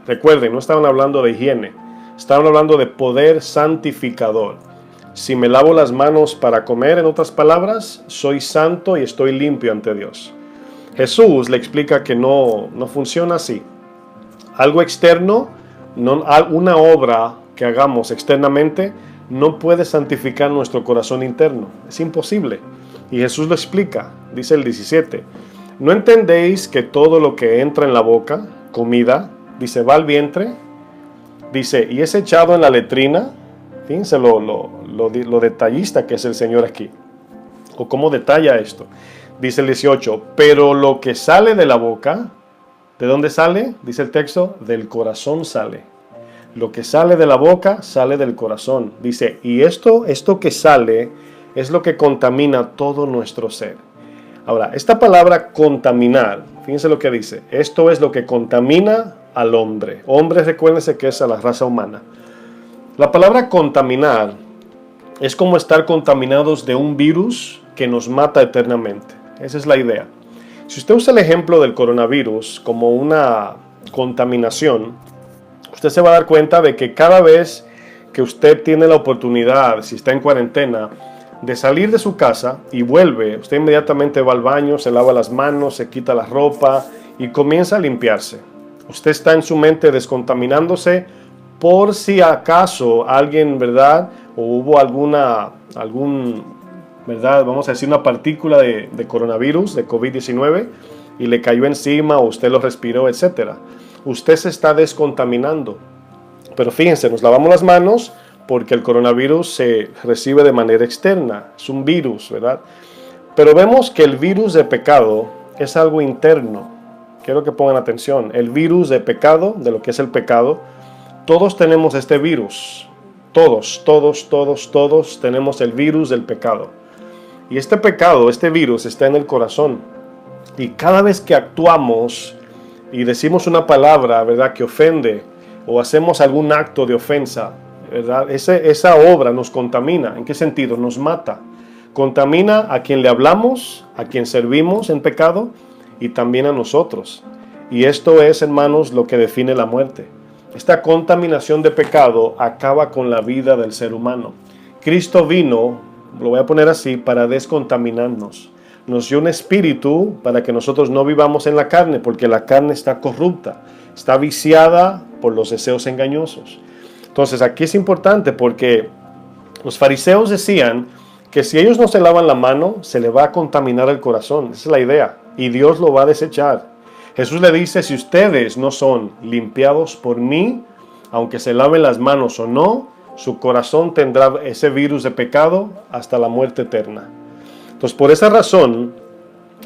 Recuerden, no estaban hablando de higiene, estaban hablando de poder santificador. Si me lavo las manos para comer, en otras palabras, soy santo y estoy limpio ante Dios. Jesús le explica que no funciona así. Algo externo, una obra que hagamos externamente, no puede santificar nuestro corazón interno. Es imposible. Y Jesús lo explica. Dice el 17. ¿No entendéis que todo lo que entra en la boca, comida, dice, va al vientre? Dice, y es echado en la letrina. Fíjense lo detallista que es el Señor aquí. O cómo detalla esto. Dice el 18. Pero lo que sale de la boca, ¿de dónde sale? Dice el texto, del corazón sale. Lo que sale de la boca sale del corazón. Dice, y esto que sale es lo que contamina todo nuestro ser. Ahora, esta palabra contaminar, fíjense lo que dice. Esto es lo que contamina al hombre. Hombre, recuérdense que es a la raza humana. La palabra contaminar es como estar contaminados de un virus que nos mata eternamente. Esa es la idea. Si usted usa el ejemplo del coronavirus como una contaminación, usted se va a dar cuenta de que cada vez que usted tiene la oportunidad, si está en cuarentena, de salir de su casa y vuelve, usted inmediatamente va al baño, se lava las manos, se quita la ropa y comienza a limpiarse. Usted está en su mente descontaminándose por si acaso alguien, ¿verdad? O hubo ¿verdad? Vamos a decir una partícula de coronavirus, de COVID-19, y le cayó encima o usted lo respiró, etc. Usted se está descontaminando. Pero fíjense, nos lavamos las manos porque el coronavirus se recibe de manera externa. Es un virus, ¿verdad? Pero vemos que el virus de pecado es algo interno. Quiero que pongan atención. El virus de pecado, de lo que es el pecado, todos tenemos este virus. Todos tenemos el virus del pecado. Y este pecado, este virus está en el corazón. Y cada vez que actuamos y decimos una palabra, ¿verdad?, que ofende, o hacemos algún acto de ofensa, ¿verdad?, esa obra nos contamina. ¿En qué sentido? Nos mata. Contamina a quien le hablamos, a quien servimos en pecado y también a nosotros. Y esto es, hermanos, lo que define la muerte. Esta contaminación de pecado acaba con la vida del ser humano. Cristo vino, lo voy a poner así, para descontaminarnos. Nos dio un espíritu para que nosotros no vivamos en la carne, porque la carne está corrupta, está viciada por los deseos engañosos. Entonces aquí es importante porque los fariseos decían que si ellos no se lavan la mano, se le va a contaminar el corazón. Esa es la idea. Y Dios lo va a desechar. Jesús le dice, si ustedes no son limpiados por mí, aunque se laven las manos o no, su corazón tendrá ese virus de pecado hasta la muerte eterna. Entonces, por esa razón,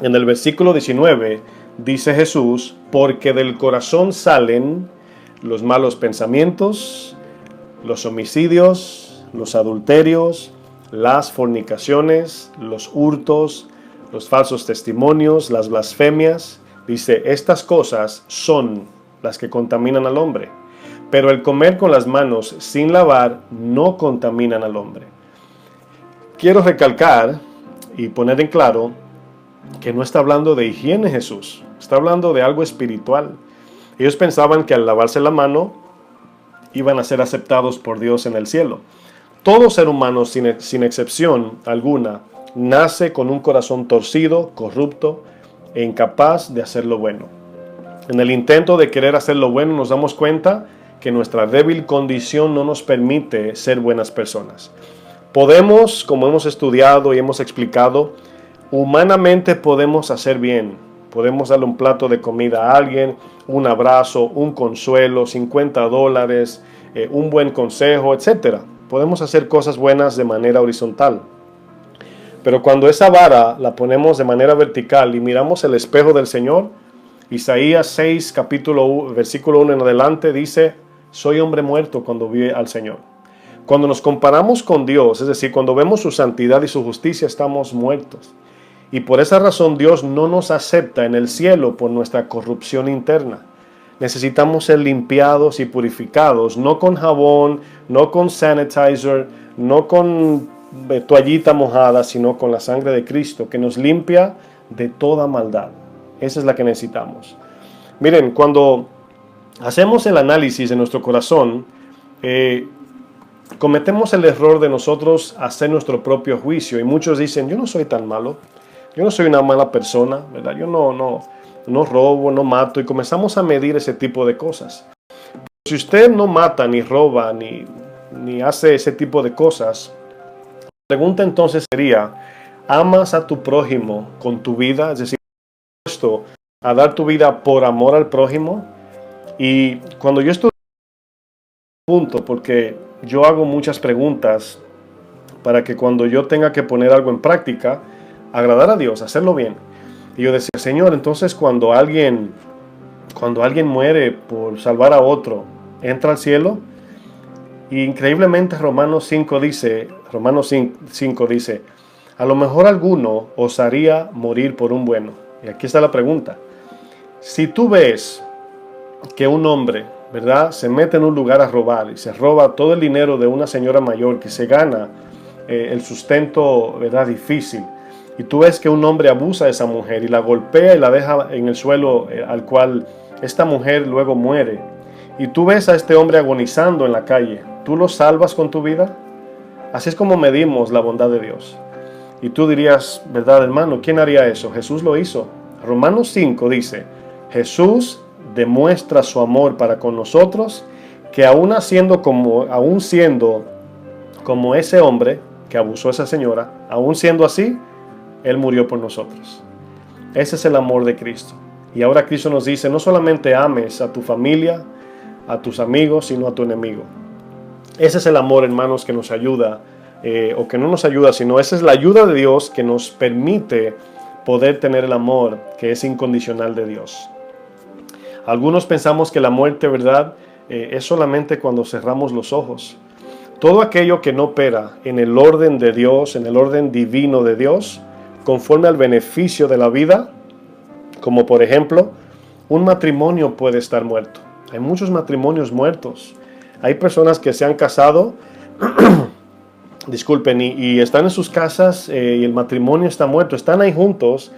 En el versículo 19 dice Jesús, porque del corazón salen los malos pensamientos, los homicidios, los adulterios, las fornicaciones, los hurtos, los falsos testimonios, las blasfemias. Dice, estas cosas son las que contaminan al hombre, pero el comer con las manos sin lavar no contaminan al hombre. Quiero recalcar y poner en claro que no está hablando de higiene Jesús, está hablando de algo espiritual. Ellos pensaban que al lavarse la mano iban a ser aceptados por Dios en el cielo. Todo ser humano, sin excepción alguna, nace con un corazón torcido, corrupto e incapaz de hacer lo bueno. En el intento de querer hacer lo bueno nos damos cuenta que nuestra débil condición no nos permite ser buenas personas. Podemos, como hemos estudiado y hemos explicado, humanamente podemos hacer bien. Podemos darle un plato de comida a alguien, un abrazo, un consuelo, $50, un buen consejo, etc. Podemos hacer cosas buenas de manera horizontal. Pero cuando esa vara la ponemos de manera vertical y miramos el espejo del Señor, Isaías 6, versículo 1 en adelante dice, soy hombre muerto cuando vi al Señor. Cuando nos comparamos con Dios, es decir, cuando vemos su santidad y su justicia, estamos muertos. Y por esa razón Dios no nos acepta en el cielo por nuestra corrupción interna. Necesitamos ser limpiados y purificados, no con jabón, no con sanitizer, no con toallita mojada, sino con la sangre de Cristo, que nos limpia de toda maldad. Esa es la que necesitamos. Miren, cuando hacemos el análisis de nuestro corazón, cometemos el error de nosotros hacer nuestro propio juicio. Y muchos dicen, yo no soy tan malo, yo no soy una mala persona, ¿verdad? Yo no robo, no mato. Y comenzamos a medir ese tipo de cosas. Si usted no mata, ni roba, ni hace ese tipo de cosas, la pregunta entonces sería, ¿amas a tu prójimo con tu vida? Es decir, ¿estás dispuesto a dar tu vida por amor al prójimo? Y cuando yo estoy en este punto, porque yo hago muchas preguntas para que cuando yo tenga que poner algo en práctica, agradar a Dios, hacerlo bien. Y yo decía, Señor, entonces cuando alguien muere por salvar a otro, ¿entra al cielo? Y increíblemente Romanos 5 dice, a lo mejor alguno osaría morir por un bueno. Y aquí está la pregunta. Si tú ves que un hombre, ¿verdad?, se mete en un lugar a robar y se roba todo el dinero de una señora mayor que se gana el sustento, ¿verdad?, difícil, y tú ves que un hombre abusa de esa mujer y la golpea y la deja en el suelo al cual esta mujer luego muere, y tú ves a este hombre agonizando en la calle, ¿tú lo salvas con tu vida? Así es como medimos la bondad de Dios. Y tú dirías, ¿verdad, hermano? ¿Quién haría eso? Jesús lo hizo. Romanos 5 dice, Jesús demuestra su amor para con nosotros, que aún siendo como ese hombre que abusó a esa señora, aún siendo así, Él murió por nosotros. Ese es el amor de Cristo. Y ahora Cristo nos dice, no solamente ames a tu familia, a tus amigos, sino a tu enemigo. Ese es el amor, hermanos, que nos ayuda, o que no nos ayuda, sino esa es la ayuda de Dios que nos permite poder tener el amor que es incondicional de Dios. Algunos pensamos que la muerte, ¿verdad?, es solamente cuando cerramos los ojos. Todo aquello que no opera en el orden de Dios, en el orden divino de Dios, conforme al beneficio de la vida, como por ejemplo, un matrimonio puede estar muerto. Hay muchos matrimonios muertos. Hay personas que se han casado, y están en sus casas y el matrimonio está muerto. Están ahí juntos,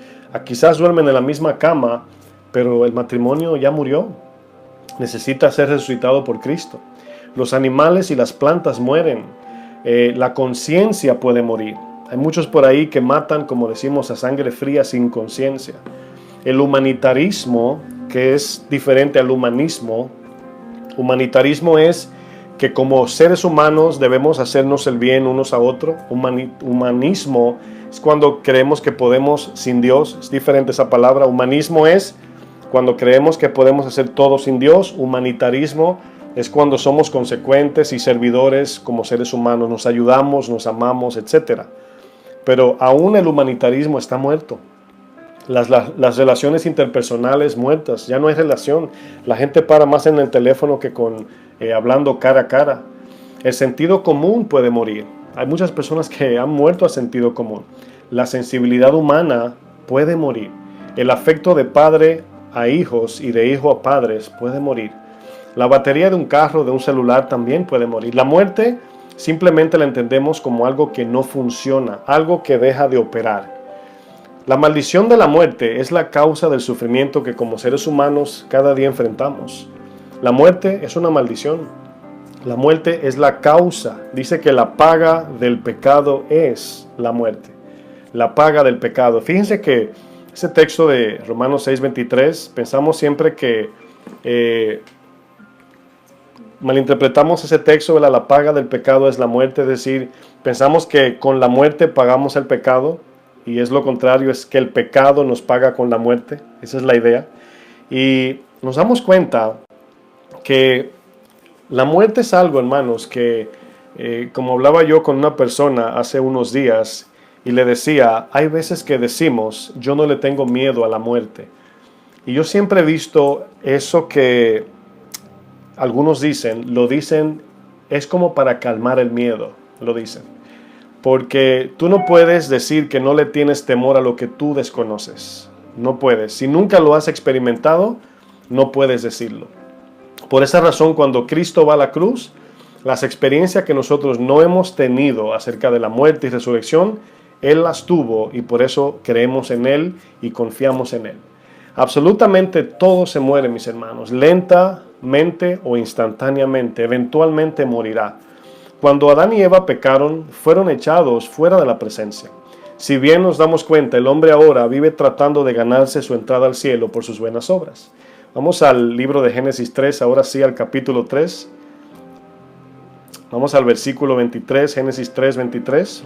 quizás duermen en la misma cama, pero el matrimonio ya murió. Necesita ser resucitado por Cristo. Los animales y las plantas mueren. La conciencia puede morir. Hay muchos por ahí que matan, como decimos, a sangre fría sin conciencia. El humanitarismo, que es diferente al humanismo, humanitarismo es que como seres humanos debemos hacernos el bien unos a otros. Humanismo es cuando creemos que podemos sin Dios. Es diferente esa palabra. Humanismo es cuando creemos que podemos hacer todo sin Dios. Humanitarismo es cuando somos consecuentes y servidores como seres humanos. Nos ayudamos, nos amamos, etc. Pero aún el humanitarismo está muerto. Las relaciones interpersonales muertas, ya no hay relación. La gente para más en el teléfono que hablando cara a cara. El sentido común puede morir. Hay muchas personas que han muerto a sentido común. La sensibilidad humana puede morir. El afecto de padre a hijos y de hijo a padres puede morir. La batería de un carro, de un celular también puede morir. La muerte simplemente la entendemos como algo que no funciona, algo que deja de operar. La maldición de la muerte es la causa del sufrimiento que como seres humanos cada día enfrentamos. La muerte es una maldición. La muerte es la causa. Dice que la paga del pecado es la muerte. La paga del pecado. Fíjense que ese texto de Romanos 6:23, pensamos siempre que malinterpretamos ese texto, ¿verdad? La paga del pecado es la muerte, es decir, pensamos que con la muerte pagamos el pecado, y es lo contrario, es que el pecado nos paga con la muerte. Esa es la idea. Y nos damos cuenta que la muerte es algo, hermanos, que como hablaba yo con una persona hace unos días y le decía, hay veces que decimos, yo no le tengo miedo a la muerte. Y yo siempre he visto eso que algunos dicen, lo dicen, es como para calmar el miedo, lo dicen. Porque tú no puedes decir que no le tienes temor a lo que tú desconoces. No puedes. Si nunca lo has experimentado, no puedes decirlo. Por esa razón, cuando Cristo va a la cruz, las experiencias que nosotros no hemos tenido acerca de la muerte y resurrección, Él las tuvo y por eso creemos en Él y confiamos en Él. Absolutamente todo se muere, mis hermanos, lentamente o instantáneamente, eventualmente morirá. Cuando Adán y Eva pecaron, fueron echados fuera de la presencia. Si bien nos damos cuenta, el hombre ahora vive tratando de ganarse su entrada al cielo por sus buenas obras. Vamos al libro de Génesis 3, ahora sí al capítulo 3. Vamos al versículo 23, Génesis 3, 23.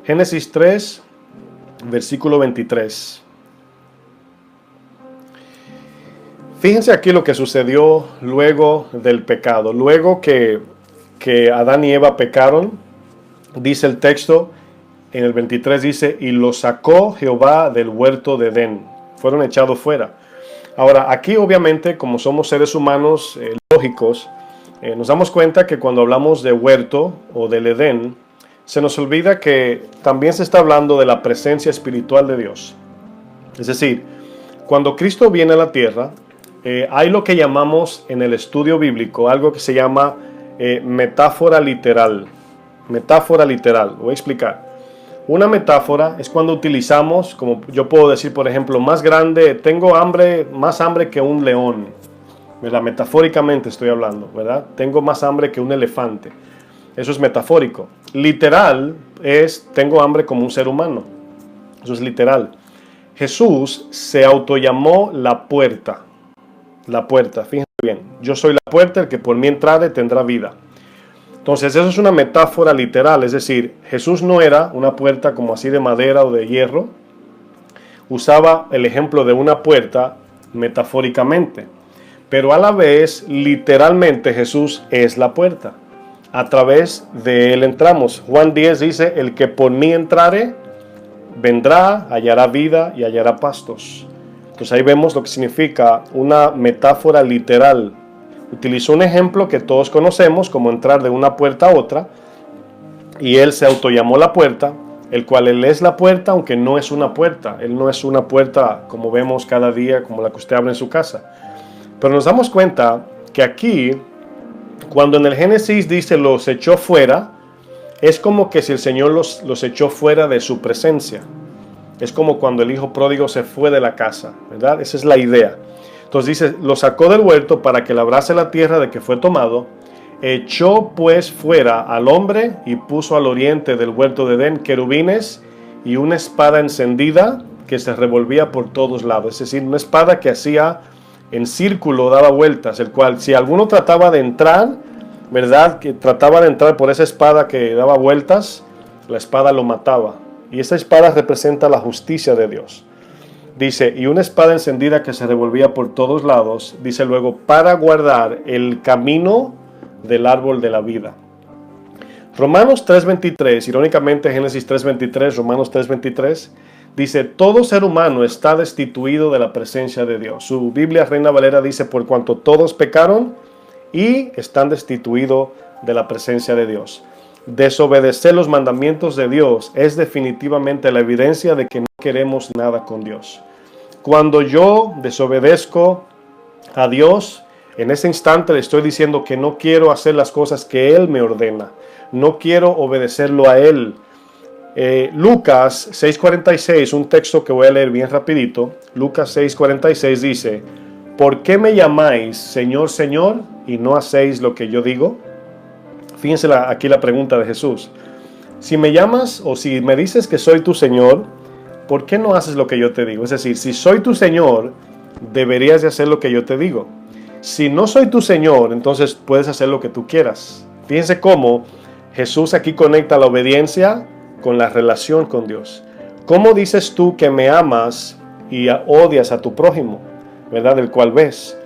Génesis 3, versículo 23. Fíjense aquí lo que sucedió luego del pecado. Luego que Adán y Eva pecaron, dice el texto, en el 23 dice, y los sacó Jehová del huerto de Edén. Fueron echados fuera. Ahora, aquí obviamente, como somos seres humanos lógicos, nos damos cuenta que cuando hablamos de huerto o del Edén, se nos olvida que también se está hablando de la presencia espiritual de Dios. Es decir, cuando Cristo viene a la tierra, hay lo que llamamos en el estudio bíblico, algo que se llama metáfora literal. Metáfora literal, voy a explicar. Una metáfora es cuando utilizamos, como yo puedo decir, por ejemplo, más grande, tengo hambre, más hambre que un león, ¿verdad? Metafóricamente estoy hablando, ¿verdad? Tengo más hambre que un elefante. Eso es metafórico. Literal es, tengo hambre como un ser humano. Eso es literal. Jesús se autollamó la puerta. La puerta, fíjense bien. Yo soy la puerta, el que por mí entrare tendrá vida. Entonces eso es una metáfora literal, es decir, Jesús no era una puerta como así de madera o de hierro. Usaba el ejemplo de una puerta metafóricamente. Pero a la vez, literalmente, Jesús es la puerta. A través de él entramos. Juan 10 dice, el que por mí entrare, vendrá, hallará vida y hallará pastos. Entonces ahí vemos lo que significa una metáfora literal. Utilizó un ejemplo que todos conocemos, como entrar de una puerta a otra, y él se autollamó la puerta, el cual él es la puerta, aunque no es una puerta. Él no es una puerta como vemos cada día, como la que usted abre en su casa. Pero nos damos cuenta que aquí, cuando en el Génesis dice los echó fuera, es como que si el Señor los echó fuera de su presencia. Es como cuando el hijo pródigo se fue de la casa, ¿verdad? Esa es la idea. Entonces dice, lo sacó del huerto para que labrase la tierra de que fue tomado, echó pues fuera al hombre y puso al oriente del huerto de Edén querubines y una espada encendida que se revolvía por todos lados. Es decir, una espada que hacía en círculo, daba vueltas, el cual si alguno trataba de entrar, ¿verdad? Que trataba de entrar por esa espada que daba vueltas, la espada lo mataba. Y esa espada representa la justicia de Dios. Dice, y una espada encendida que se revolvía por todos lados, dice luego, para guardar el camino del árbol de la vida. Romanos 3:23, irónicamente Génesis 3:23, Romanos 3:23, dice, todo ser humano está destituido de la presencia de Dios. Su Biblia Reina Valera dice, por cuanto todos pecaron y están destituidos de la presencia de Dios. Desobedecer los mandamientos de Dios es definitivamente la evidencia de que no queremos nada con Dios. Cuando yo desobedezco a Dios, en ese instante le estoy diciendo que no quiero hacer las cosas que Él me ordena. No quiero obedecerlo a Él. Lucas 6:46, un texto que voy a leer bien rapidito. Lucas 6:46 dice, ¿por qué me llamáis Señor, Señor, y no hacéis lo que yo digo? Fíjense aquí la pregunta de Jesús. Si me llamas o si me dices que soy tu Señor, ¿por qué no haces lo que yo te digo? Es decir, si soy tu Señor, deberías de hacer lo que yo te digo. Si no soy tu Señor, entonces puedes hacer lo que tú quieras. Fíjense cómo Jesús aquí conecta la obediencia con la relación con Dios. ¿Cómo dices tú que me amas y odias a tu prójimo, verdad? Del cual ves.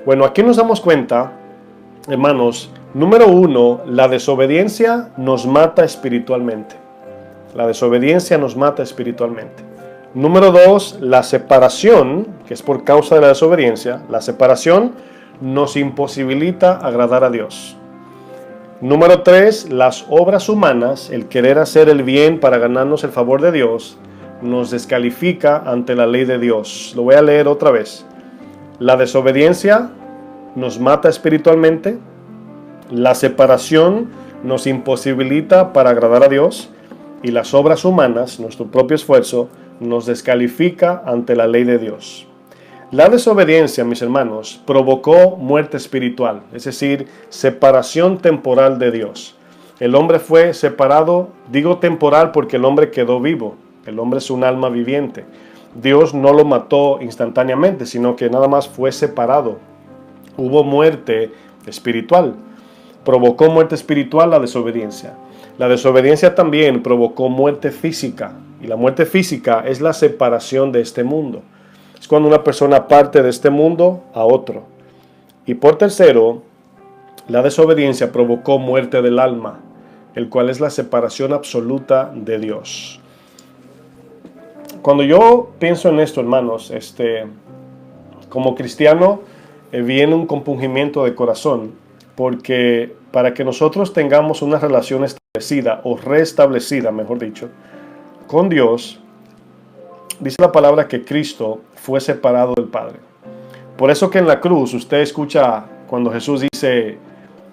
Bueno, aquí nos damos cuenta, hermanos, número uno, la desobediencia nos mata espiritualmente. La desobediencia nos mata espiritualmente. Número dos, la separación, que es por causa de la desobediencia, la separación nos imposibilita agradar a Dios. Número 3, las obras humanas, el querer hacer el bien para ganarnos el favor de Dios, nos descalifica ante la ley de Dios. Lo voy a leer otra vez. La desobediencia nos mata espiritualmente. La separación nos imposibilita para agradar a Dios. Y las obras humanas, nuestro propio esfuerzo, nos descalifica ante la ley de Dios. La desobediencia, mis hermanos, provocó muerte espiritual, es decir, separación temporal de Dios. El hombre fue separado, digo temporal porque el hombre quedó vivo, el hombre es un alma viviente. Dios no lo mató instantáneamente, sino que nada más fue separado. Hubo muerte espiritual, provocó muerte espiritual la desobediencia. La desobediencia también provocó muerte física, y la muerte física es la separación de este mundo. Es cuando una persona parte de este mundo a otro. Y por tercero, la desobediencia provocó muerte del alma, el cual es la separación absoluta de Dios. Cuando yo pienso en esto, hermanos, como cristiano, viene un compungimiento de corazón, porque para que nosotros tengamos una relación establecida o restablecida, mejor dicho, con Dios, dice la palabra que Cristo fue separado del Padre. Por eso que en la cruz usted escucha cuando Jesús dice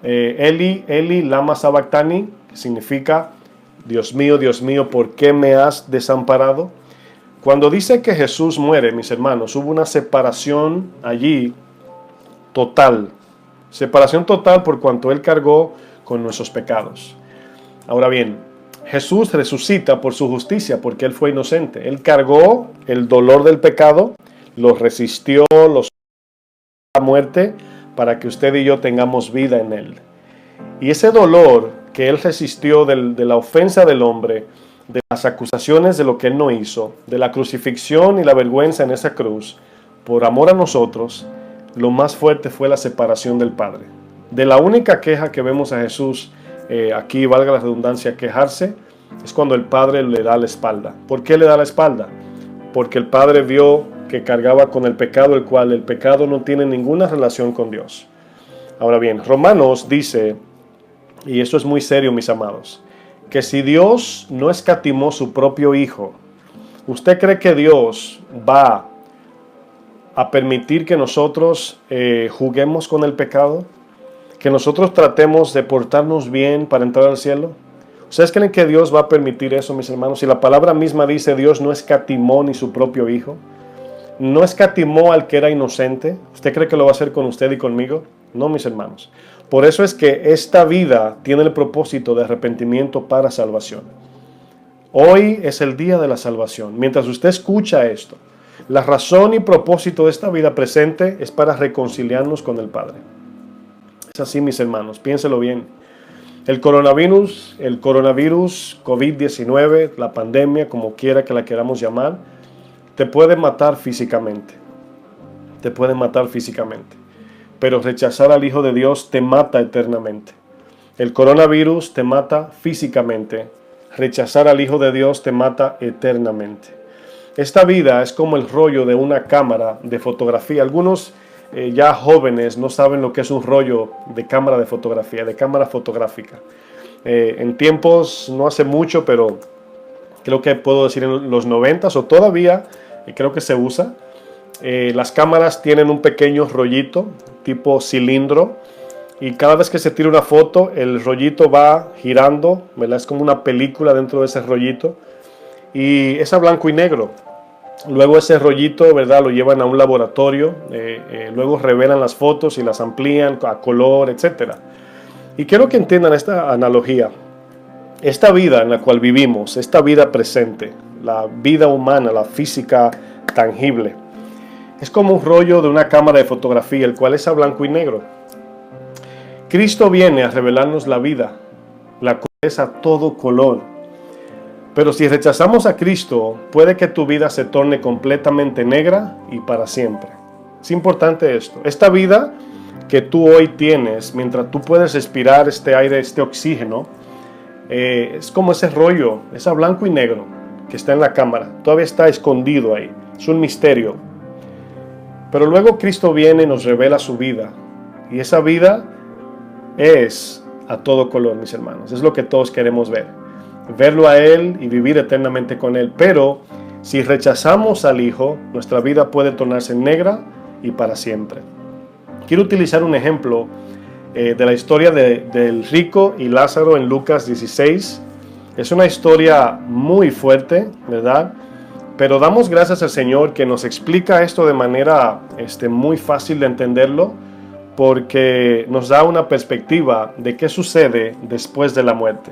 Eli, Eli, lama sabactani, que significa Dios mío, ¿por qué me has desamparado? Cuando dice que Jesús muere, mis hermanos, hubo una separación allí total. Separación total por cuanto Él cargó con nuestros pecados. Ahora bien, Jesús resucita por su justicia porque Él fue inocente. Él cargó el dolor del pecado, lo resistió, la muerte, para que usted y yo tengamos vida en Él. Y ese dolor que Él resistió de la ofensa del hombre, de las acusaciones de lo que Él no hizo, de la crucifixión y la vergüenza en esa cruz, por amor a nosotros, lo más fuerte fue la separación del Padre. De la única queja que vemos a Jesús, aquí valga la redundancia, quejarse, es cuando el Padre le da la espalda. ¿Por qué le da la espalda? Porque el Padre vio que cargaba con el pecado, el cual el pecado no tiene ninguna relación con Dios. Ahora bien, Romanos dice, y esto es muy serio, mis amados, que si Dios no escatimó su propio Hijo, ¿usted cree que Dios va a permitir que nosotros juguemos con el pecado? ¿Que nosotros tratemos de portarnos bien para entrar al cielo? ¿Ustedes creen que Dios va a permitir eso, mis hermanos? Si la palabra misma dice Dios no escatimó ni su propio Hijo, no escatimó al que era inocente, ¿usted cree que lo va a hacer con usted y conmigo? No, mis hermanos. Por eso es que esta vida tiene el propósito de arrepentimiento para salvación. Hoy es el día de la salvación. Mientras usted escucha esto, la razón y propósito de esta vida presente es para reconciliarnos con el Padre. Es así, mis hermanos, piénselo bien. El coronavirus COVID-19, la pandemia, como quiera que la queramos llamar, te puede matar físicamente. Te puede matar físicamente. Pero rechazar al Hijo de Dios te mata eternamente. El coronavirus te mata físicamente. Rechazar al Hijo de Dios te mata eternamente. Esta vida es como el rollo de una cámara de fotografía. Algunos ya jóvenes no saben lo que es un rollo de cámara de fotografía, de cámara fotográfica. En tiempos, no hace mucho, pero creo que puedo decir en los 90s o todavía creo que se usa. Las cámaras tienen un pequeño rollito tipo cilindro y cada vez que se tira una foto el rollito va girando, ¿verdad? Es como una película dentro de ese rollito y es a blanco y negro. Luego ese rollito, ¿verdad?, lo llevan a un laboratorio, luego revelan las fotos y las amplían a color, etc. Y quiero que entiendan esta analogía. Esta vida en la cual vivimos, esta vida presente, la vida humana, la física tangible, es como un rollo de una cámara de fotografía, el cual es a blanco y negro. Cristo viene a revelarnos la vida, la cual es a todo color. Pero si rechazamos a Cristo, puede que tu vida se torne completamente negra y para siempre. Es importante esto. Esta vida que tú hoy tienes, mientras tú puedes respirar este aire, este oxígeno, es como ese rollo, es a blanco y negro que está en la cámara. Todavía está escondido ahí. Es un misterio. Pero luego Cristo viene y nos revela su vida. Y esa vida es a todo color, mis hermanos. Es lo que todos queremos ver. Verlo a Él y vivir eternamente con Él. Pero si rechazamos al Hijo, nuestra vida puede tornarse negra y para siempre. Quiero utilizar un ejemplo de la historia del rico y Lázaro en Lucas 16. Es una historia muy fuerte, ¿verdad? Pero damos gracias al Señor que nos explica esto de manera muy fácil de entenderlo, porque nos da una perspectiva de qué sucede después de la muerte.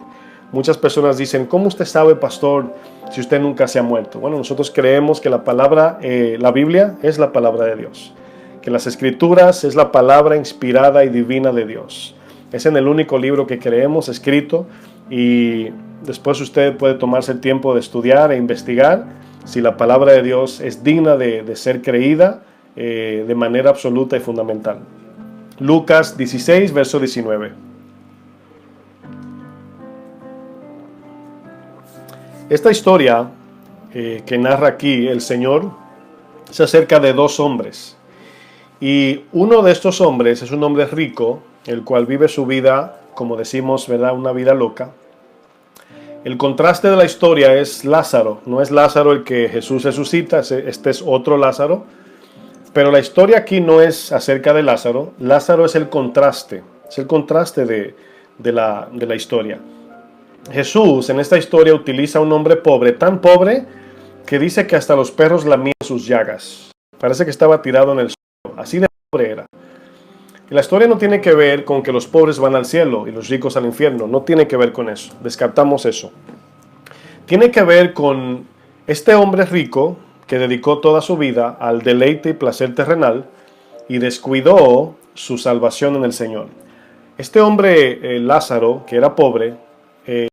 Muchas personas dicen, ¿cómo usted sabe, pastor, si usted nunca se ha muerto? Bueno, nosotros creemos que la Biblia es la palabra de Dios, que las Escrituras es la palabra inspirada y divina de Dios. Es en el único libro que creemos escrito y después usted puede tomarse el tiempo de estudiar e investigar si la palabra de Dios es digna de ser creída de manera absoluta y fundamental. Lucas 16, verso 19. Esta historia que narra aquí el Señor es acerca de dos hombres. Y uno de estos hombres es un hombre rico, el cual vive su vida, como decimos, ¿verdad?, una vida loca. El contraste de la historia es Lázaro. No es Lázaro el que Jesús resucita, este es otro Lázaro. Pero la historia aquí no es acerca de Lázaro. Lázaro es el contraste de la historia. Jesús en esta historia utiliza a un hombre pobre, tan pobre que dice que hasta los perros lamían sus llagas. Parece que estaba tirado en el suelo, así de pobre era. Y la historia no tiene que ver con que los pobres van al cielo y los ricos al infierno, no tiene que ver con eso, descartamos eso. Tiene que ver con este hombre rico que dedicó toda su vida al deleite y placer terrenal y descuidó su salvación en el Señor. Este hombre Lázaro, que era pobre,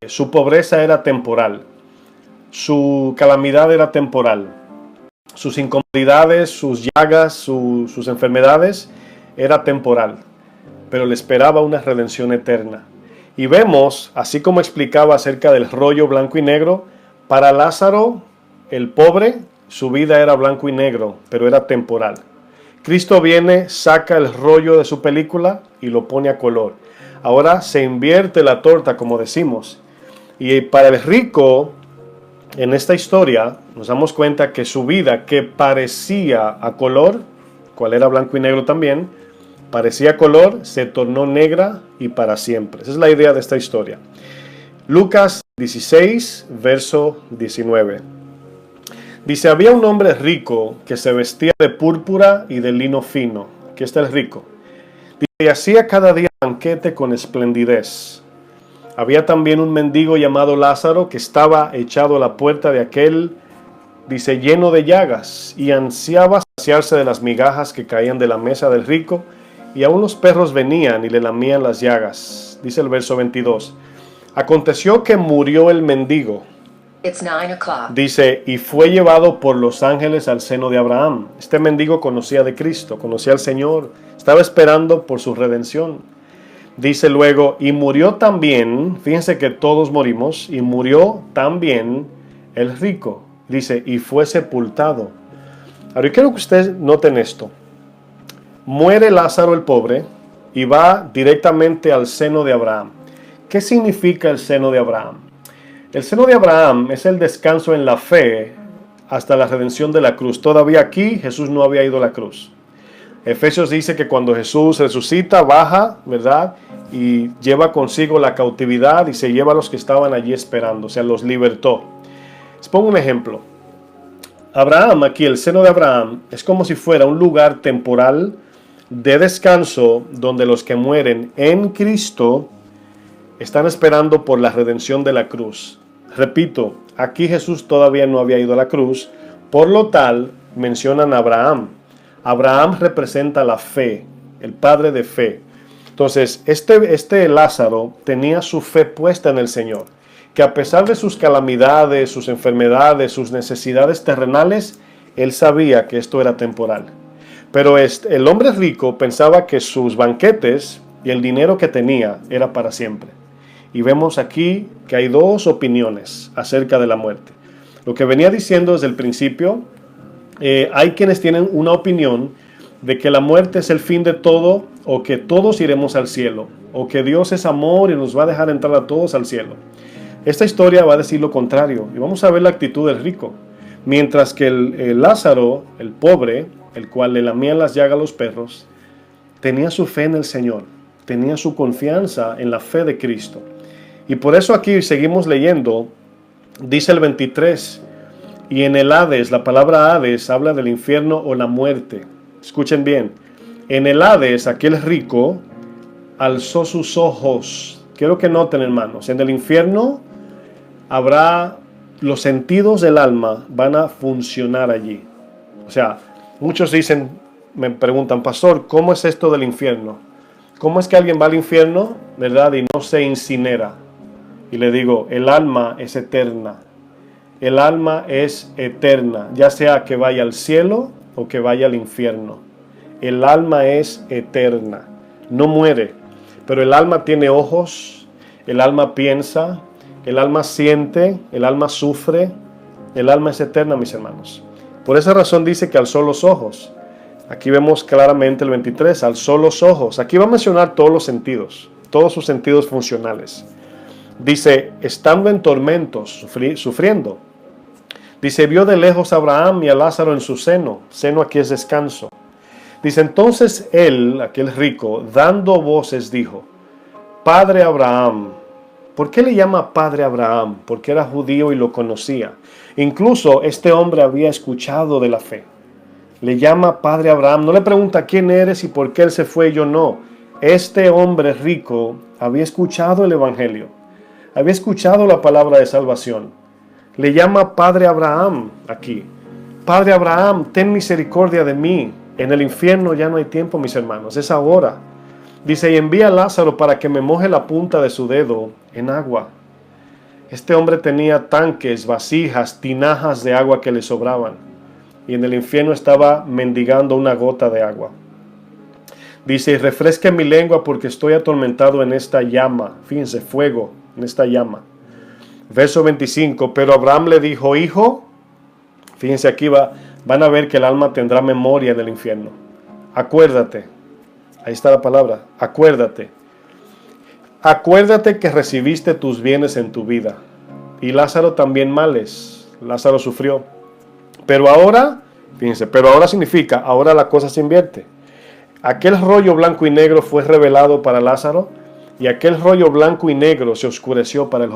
su pobreza era temporal, su calamidad era temporal, sus incomodidades, sus llagas, sus enfermedades era temporal, pero le esperaba una redención eterna. Y vemos, así como explicaba acerca del rollo blanco y negro, para Lázaro, el pobre, su vida era blanco y negro, pero era temporal. Cristo viene, saca el rollo de su película y lo pone a color. Ahora se invierte la torta, como decimos. Y para el rico, en esta historia, nos damos cuenta que su vida, que parecía a color, cual era blanco y negro también, parecía color, se tornó negra y para siempre. Esa es la idea de esta historia. Lucas 16, verso 19. Dice, había un hombre rico que se vestía de púrpura y de lino fino. Aquí está el rico. Dice, y hacía cada día banquete con esplendidez. Había también un mendigo llamado Lázaro que estaba echado a la puerta de aquel, dice, lleno de llagas, y ansiaba saciarse de las migajas que caían de la mesa del rico, y aún los perros venían y le lamían las llagas. Dice el verso 22. Aconteció que murió el mendigo. Dice, y fue llevado por los ángeles al seno de Abraham. Este mendigo conocía de Cristo, conocía al Señor, estaba esperando por su redención. Dice luego, y murió también, fíjense que todos morimos, y murió también el rico. Dice, y fue sepultado. Ahora yo quiero que ustedes noten esto. Muere Lázaro el pobre y va directamente al seno de Abraham. ¿Qué significa el seno de Abraham? El seno de Abraham es el descanso en la fe hasta la redención de la cruz. Todavía aquí Jesús no había ido a la cruz. Efesios dice que cuando Jesús resucita, baja, ¿verdad? Y lleva consigo la cautividad y se lleva a los que estaban allí esperando, o sea, los libertó. Les pongo un ejemplo. Abraham, aquí el seno de Abraham, es como si fuera un lugar temporal de descanso donde los que mueren en Cristo están esperando por la redención de la cruz. Repito, aquí Jesús todavía no había ido a la cruz, por lo tal mencionan a Abraham. Abraham representa la fe, el padre de fe. Entonces, este Lázaro tenía su fe puesta en el Señor, que a pesar de sus calamidades, sus enfermedades, sus necesidades terrenales, él sabía que esto era temporal. Pero el hombre rico pensaba que sus banquetes y el dinero que tenía era para siempre. Y vemos aquí que hay dos opiniones acerca de la muerte. Lo que venía diciendo desde el principio, hay quienes tienen una opinión de que la muerte es el fin de todo, o que todos iremos al cielo, o que Dios es amor y nos va a dejar entrar a todos al cielo. Esta historia va a decir lo contrario, y vamos a ver la actitud del rico. Mientras que el Lázaro, el pobre, el cual le lamían las llagas a los perros, tenía su fe en el Señor, tenía su confianza en la fe de Cristo. Y por eso aquí seguimos leyendo, dice el 23, y en el Hades, la palabra Hades habla del infierno o la muerte. Escuchen bien, en el Hades aquel rico alzó sus ojos. Quiero que noten, hermanos, en el infierno habrá los sentidos del alma, van a funcionar allí. O sea, muchos dicen, me preguntan, pastor, ¿cómo es esto del infierno? ¿Cómo es que alguien va al infierno, verdad, y no se incinera? Y le digo, el alma es eterna. El alma es eterna, ya sea que vaya al cielo o que vaya al infierno. El alma es eterna, no muere, pero el alma tiene ojos, el alma piensa, el alma siente, el alma sufre, el alma es eterna, mis hermanos. Por esa razón dice que alzó los ojos. Aquí vemos claramente el 23, alzó los ojos. Aquí va a mencionar todos los sentidos, todos sus sentidos funcionales. Dice, estando en tormentos, sufriendo. Dice, vio de lejos a Abraham y a Lázaro en su seno. Seno aquí es descanso. Dice, entonces él, aquel rico, dando voces, dijo, Padre Abraham. ¿Por qué le llama Padre Abraham? Porque era judío y lo conocía. Incluso este hombre había escuchado de la fe. Le llama Padre Abraham. No le pregunta quién eres y por qué él se fue y yo no. Este hombre rico había escuchado el Evangelio. Había escuchado la palabra de salvación. Le llama Padre Abraham aquí. Padre Abraham, ten misericordia de mí. En el infierno ya no hay tiempo, mis hermanos, es ahora. Dice, y envía a Lázaro para que me moje la punta de su dedo en agua. Este hombre tenía tanques, vasijas, tinajas de agua que le sobraban. Y en el infierno estaba mendigando una gota de agua. Dice, y refresque mi lengua porque estoy atormentado en esta llama. Fíjense, fuego en esta llama. Verso 25, pero Abraham le dijo, hijo, fíjense aquí van a ver que el alma tendrá memoria en el infierno. Acuérdate, ahí está la palabra, acuérdate. Acuérdate que recibiste tus bienes en tu vida. Y Lázaro también males, Lázaro sufrió. Pero ahora, fíjense, pero ahora significa, ahora la cosa se invierte. Aquel rollo blanco y negro fue revelado para Lázaro, y aquel rollo blanco y negro se oscureció para el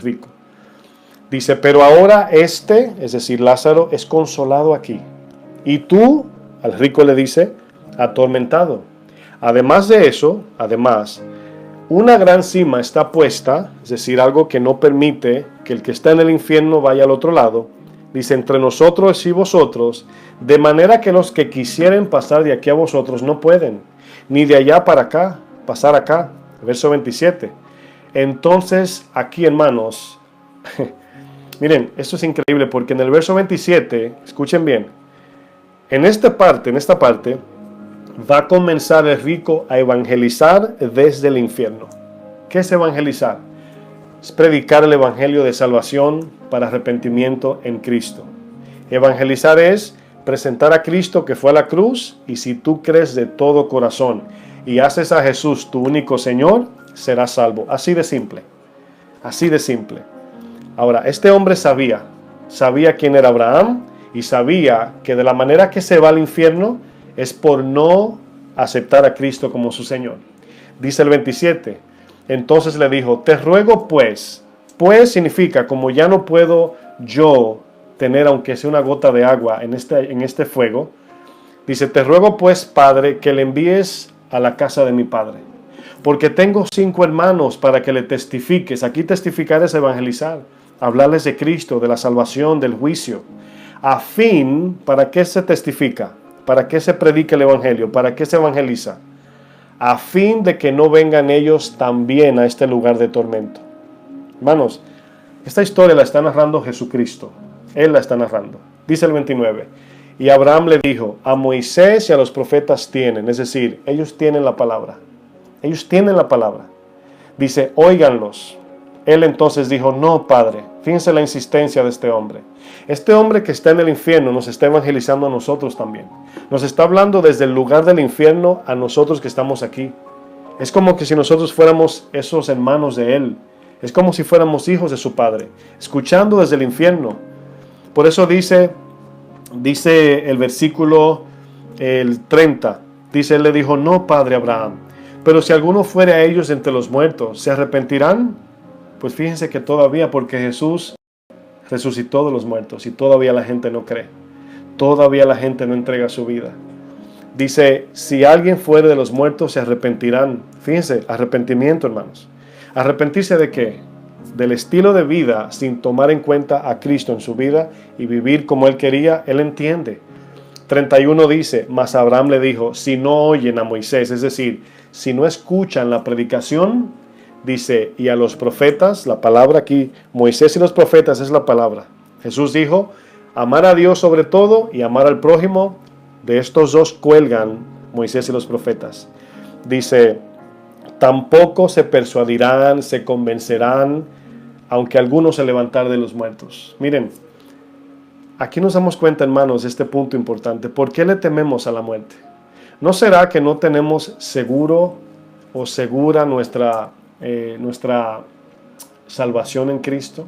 rico. Dice, pero ahora es decir, Lázaro, es consolado aquí. Y tú, al rico le dice, atormentado. Además de eso, una gran cima está puesta, es decir, algo que no permite que el que está en el infierno vaya al otro lado. Dice, entre nosotros y vosotros, de manera que los que quisieren pasar de aquí a vosotros no pueden, ni de allá para acá, pasar acá. Verso 27. Entonces, aquí, hermanos, miren, esto es increíble porque en el verso 27, escuchen bien, en esta parte, va a comenzar el rico a evangelizar desde el infierno. ¿Qué es evangelizar? Es predicar el evangelio de salvación para arrepentimiento en Cristo. Evangelizar es presentar a Cristo que fue a la cruz, y si tú crees de todo corazón y haces a Jesús tu único Señor, serás salvo. Así de simple. Así de simple. Ahora, este hombre sabía quién era Abraham y sabía que de la manera que se va al infierno es por no aceptar a Cristo como su Señor. Dice el 27, entonces le dijo, te ruego pues significa como ya no puedo yo tener aunque sea una gota de agua en este fuego, dice, te ruego pues, Padre, que le envíes a la casa de mi padre, porque tengo 5 hermanos para que le testifiques. Aquí testificar es evangelizar, hablarles de Cristo, de la salvación, del juicio. A fin, ¿para qué se testifica? ¿Para qué se predica el evangelio? ¿Para qué se evangeliza? A fin de que no vengan ellos también a este lugar de tormento. Hermanos, esta historia la está narrando Jesucristo. Él la está narrando. Dice el 29. Y Abraham le dijo, a Moisés y a los profetas tienen, es decir, ellos tienen la palabra. Ellos tienen la palabra. Dice, óiganlos. Él entonces dijo, no, Padre. Fíjense la insistencia de este hombre. Este hombre que está en el infierno nos está evangelizando a nosotros también. Nos está hablando desde el lugar del infierno a nosotros que estamos aquí. Es como que si nosotros fuéramos esos hermanos de Él. Es como si fuéramos hijos de su Padre, escuchando desde el infierno. Por eso dice el versículo el 30. Dice, Él le dijo, no, Padre Abraham, pero si alguno fuere a ellos entre los muertos, ¿se arrepentirán? Pues fíjense que todavía, porque Jesús resucitó de los muertos y todavía la gente no cree. Todavía la gente no entrega su vida. Dice, si alguien fuere de los muertos, se arrepentirán. Fíjense, arrepentimiento, hermanos. ¿Arrepentirse de qué? Del estilo de vida sin tomar en cuenta a Cristo en su vida y vivir como Él quería. Él entiende. 31 dice, mas Abraham le dijo, si no oyen a Moisés, es decir, si no escuchan la predicación, dice, y a los profetas, la palabra aquí, Moisés y los profetas es la palabra. Jesús dijo, amar a Dios sobre todo y amar al prójimo, de estos dos cuelgan Moisés y los profetas. Dice, tampoco se persuadirán, se convencerán, aunque algunos se levantaren de los muertos. Miren, aquí nos damos cuenta, hermanos, de este punto importante. ¿Por qué le tememos a la muerte? ¿No será que no tenemos seguro o segura nuestra salvación en Cristo?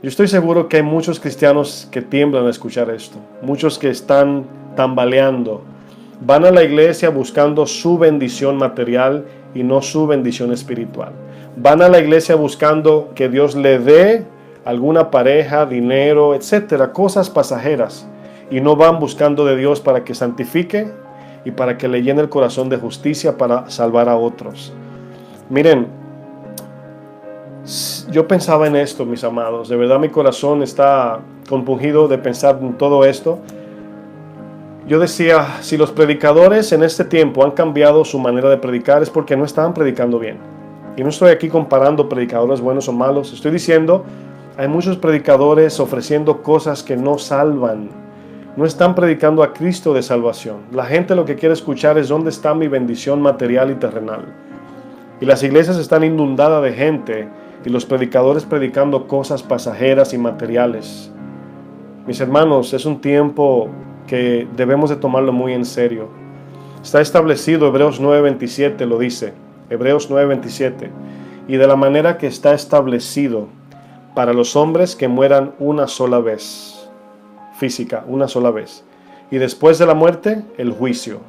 Yo estoy seguro que hay muchos cristianos que tiemblan a escuchar esto. Muchos que están tambaleando. Van a la iglesia buscando su bendición material y no su bendición espiritual. Van a la iglesia buscando que Dios le dé alguna pareja, dinero, etcétera, cosas pasajeras. Y no van buscando de Dios para que santifique y para que le llene el corazón de justicia para salvar a otros. Miren, yo pensaba en esto, mis amados. De verdad mi corazón está compungido de pensar en todo esto. Yo decía, si los predicadores en este tiempo han cambiado su manera de predicar es porque no estaban predicando bien. Y no estoy aquí comparando predicadores buenos o malos. Estoy diciendo, hay muchos predicadores ofreciendo cosas que no salvan. No están predicando a Cristo de salvación. La gente lo que quiere escuchar es dónde está mi bendición material y terrenal. Y las iglesias están inundadas de gente y los predicadores predicando cosas pasajeras y materiales. Mis hermanos, es un tiempo que debemos de tomarlo muy en serio. Está establecido, Hebreos 9:27 lo dice, Hebreos 9:27, y de la manera que está establecido para los hombres que mueran una sola vez, física, una sola vez, y después de la muerte, el juicio.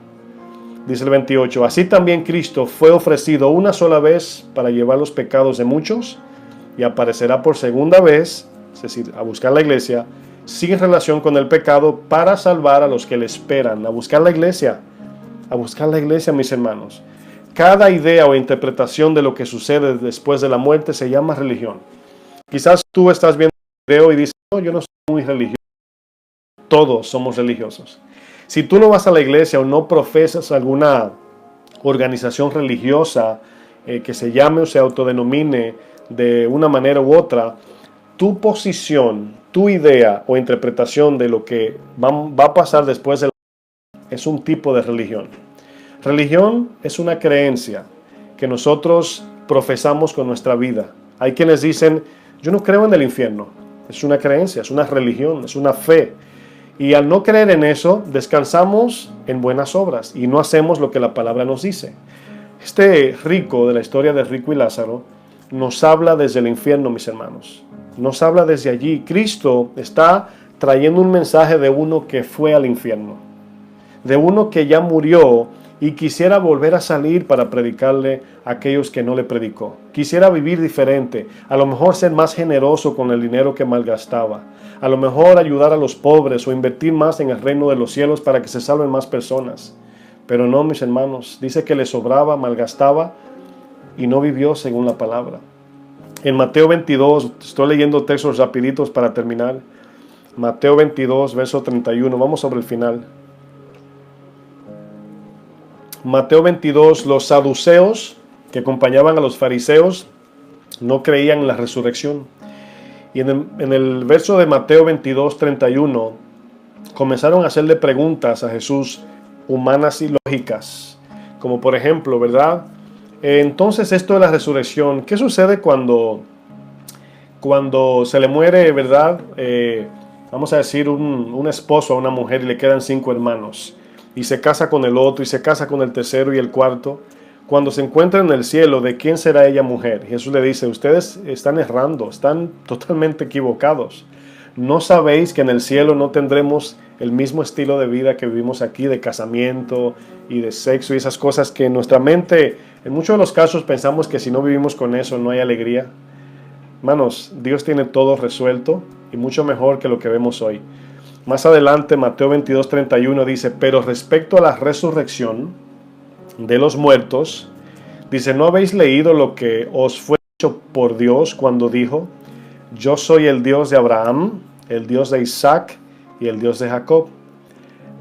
Dice el 28, así también Cristo fue ofrecido una sola vez para llevar los pecados de muchos y aparecerá por segunda vez, es decir, a buscar la iglesia, sin relación con el pecado para salvar a los que le esperan. A buscar la iglesia, mis hermanos. Cada idea o interpretación de lo que sucede después de la muerte se llama religión. Quizás tú estás viendo el video y dices, no, yo no soy muy religioso. Todos somos religiosos. Si tú no vas a la iglesia o no profesas alguna organización religiosa que se llame o se autodenomine de una manera u otra, tu posición, tu idea o interpretación de lo que va a pasar después de la muerte es un tipo de religión. Religión es una creencia que nosotros profesamos con nuestra vida. Hay quienes dicen, yo no creo en el infierno. Es una creencia, es una religión, es una fe. Y al no creer en eso, descansamos en buenas obras y no hacemos lo que la palabra nos dice. Este rico de la historia de Rico y Lázaro nos habla desde el infierno, mis hermanos. Nos habla desde allí. Cristo está trayendo un mensaje de uno que fue al infierno, de uno que ya murió y quisiera volver a salir para predicarle a aquellos que no le predicó. Quisiera vivir diferente, a lo mejor ser más generoso con el dinero que malgastaba, a lo mejor ayudar a los pobres o invertir más en el reino de los cielos para que se salven más personas. Pero no, mis hermanos, dice que le sobraba, malgastaba y no vivió según la palabra. En Mateo 22, estoy leyendo textos rapiditos para terminar. Mateo 22, verso 31, vamos sobre el final. Mateo 22, los saduceos que acompañaban a los fariseos no creían en la resurrección. Y en el verso de Mateo 22, 31, comenzaron a hacerle preguntas a Jesús humanas y lógicas. Como por ejemplo, ¿verdad? Entonces esto de la resurrección, ¿qué sucede cuando se le muere, ¿verdad? Vamos a decir un esposo a una mujer y le quedan 5 hermanos. Y se casa con el otro, y se casa con el tercero y el cuarto. Cuando se encuentran en el cielo, ¿de quién será ella mujer? Jesús le dice, ustedes están errando, están totalmente equivocados. ¿No sabéis que en el cielo no tendremos el mismo estilo de vida que vivimos aquí, de casamiento y de sexo y esas cosas que en nuestra mente, en muchos de los casos pensamos que si no vivimos con eso no hay alegría? Hermanos, Dios tiene todo resuelto y mucho mejor que lo que vemos hoy. Más adelante, Mateo 22, 31 dice, pero respecto a la resurrección de los muertos, dice, ¿no habéis leído lo que os fue dicho por Dios cuando dijo, yo soy el Dios de Abraham, el Dios de Isaac y el Dios de Jacob?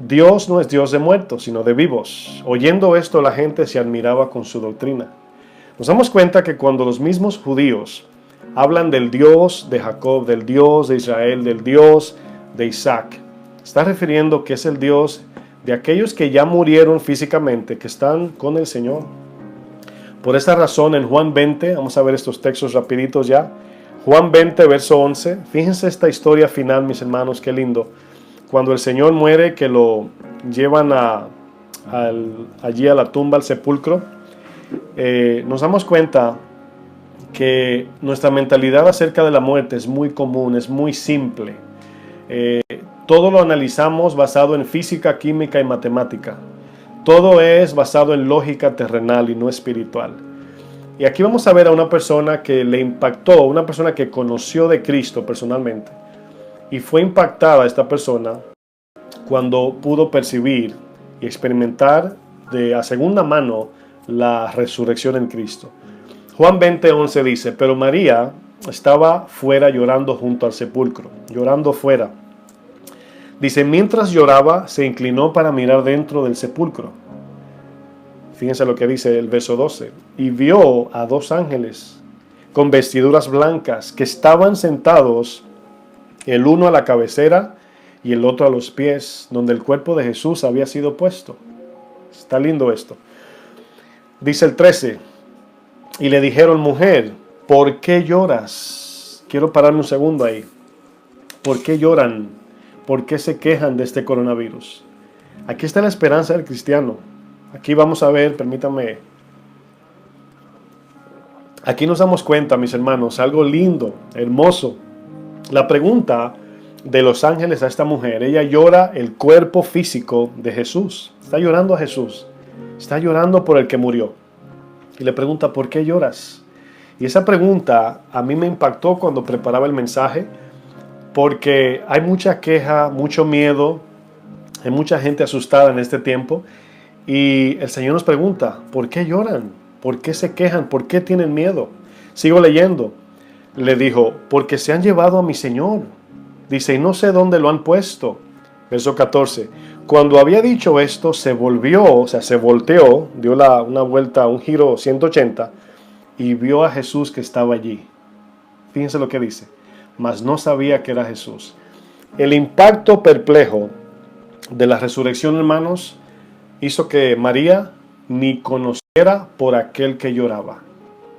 Dios no es Dios de muertos, sino de vivos. Oyendo esto, la gente se admiraba con su doctrina. Nos damos cuenta que cuando los mismos judíos hablan del Dios de Jacob, del Dios de Israel, del Dios de Isaac, está refiriendo que es el Dios de aquellos que ya murieron físicamente, que están con el Señor. Por esta razón, en Juan 20, vamos a ver estos textos rapiditos ya. Juan 20, verso 11. Fíjense esta historia final, mis hermanos, qué lindo. Cuando el Señor muere, que lo llevan allí a la tumba, al sepulcro, nos damos cuenta que nuestra mentalidad acerca de la muerte es muy común, es muy simple. Todo lo analizamos basado en física, química y matemática. Todo es basado en lógica terrenal y no espiritual. Y aquí vamos a ver a una persona que le impactó, una persona que conoció de Cristo personalmente. Y fue impactada esta persona cuando pudo percibir y experimentar a segunda mano la resurrección en Cristo. Juan 20:11 dice, pero María estaba fuera llorando junto al sepulcro, llorando fuera. Dice, mientras lloraba, se inclinó para mirar dentro del sepulcro. Fíjense lo que dice el verso 12. Y vio a 2 ángeles con vestiduras blancas que estaban sentados, el uno a la cabecera y el otro a los pies, donde el cuerpo de Jesús había sido puesto. Está lindo esto. Dice el 13. Y le dijeron, mujer, ¿por qué lloras? Quiero pararme un segundo ahí. ¿Por qué lloran? ¿Por qué se quejan de este coronavirus? Aquí está la esperanza del cristiano. Aquí vamos a ver, permítanme. Aquí nos damos cuenta, mis hermanos, algo lindo, hermoso. La pregunta de los ángeles a esta mujer, ella llora el cuerpo físico de Jesús. Está llorando a Jesús. Está llorando por el que murió. Y le pregunta, ¿por qué lloras? Y esa pregunta a mí me impactó cuando preparaba el mensaje, porque hay mucha queja, mucho miedo, hay mucha gente asustada en este tiempo, y el Señor nos pregunta, ¿por qué lloran? ¿Por qué se quejan? ¿Por qué tienen miedo? Sigo leyendo. Le dijo, porque se han llevado a mi Señor. Dice, y no sé dónde lo han puesto. Verso 14. Cuando había dicho esto, se volvió, o sea, se volteó, dio una vuelta, un giro 180, y vio a Jesús que estaba allí. Fíjense lo que dice. Mas no sabía que era Jesús. El impacto perplejo de la resurrección, hermanos, hizo que María ni conociera por aquel que lloraba.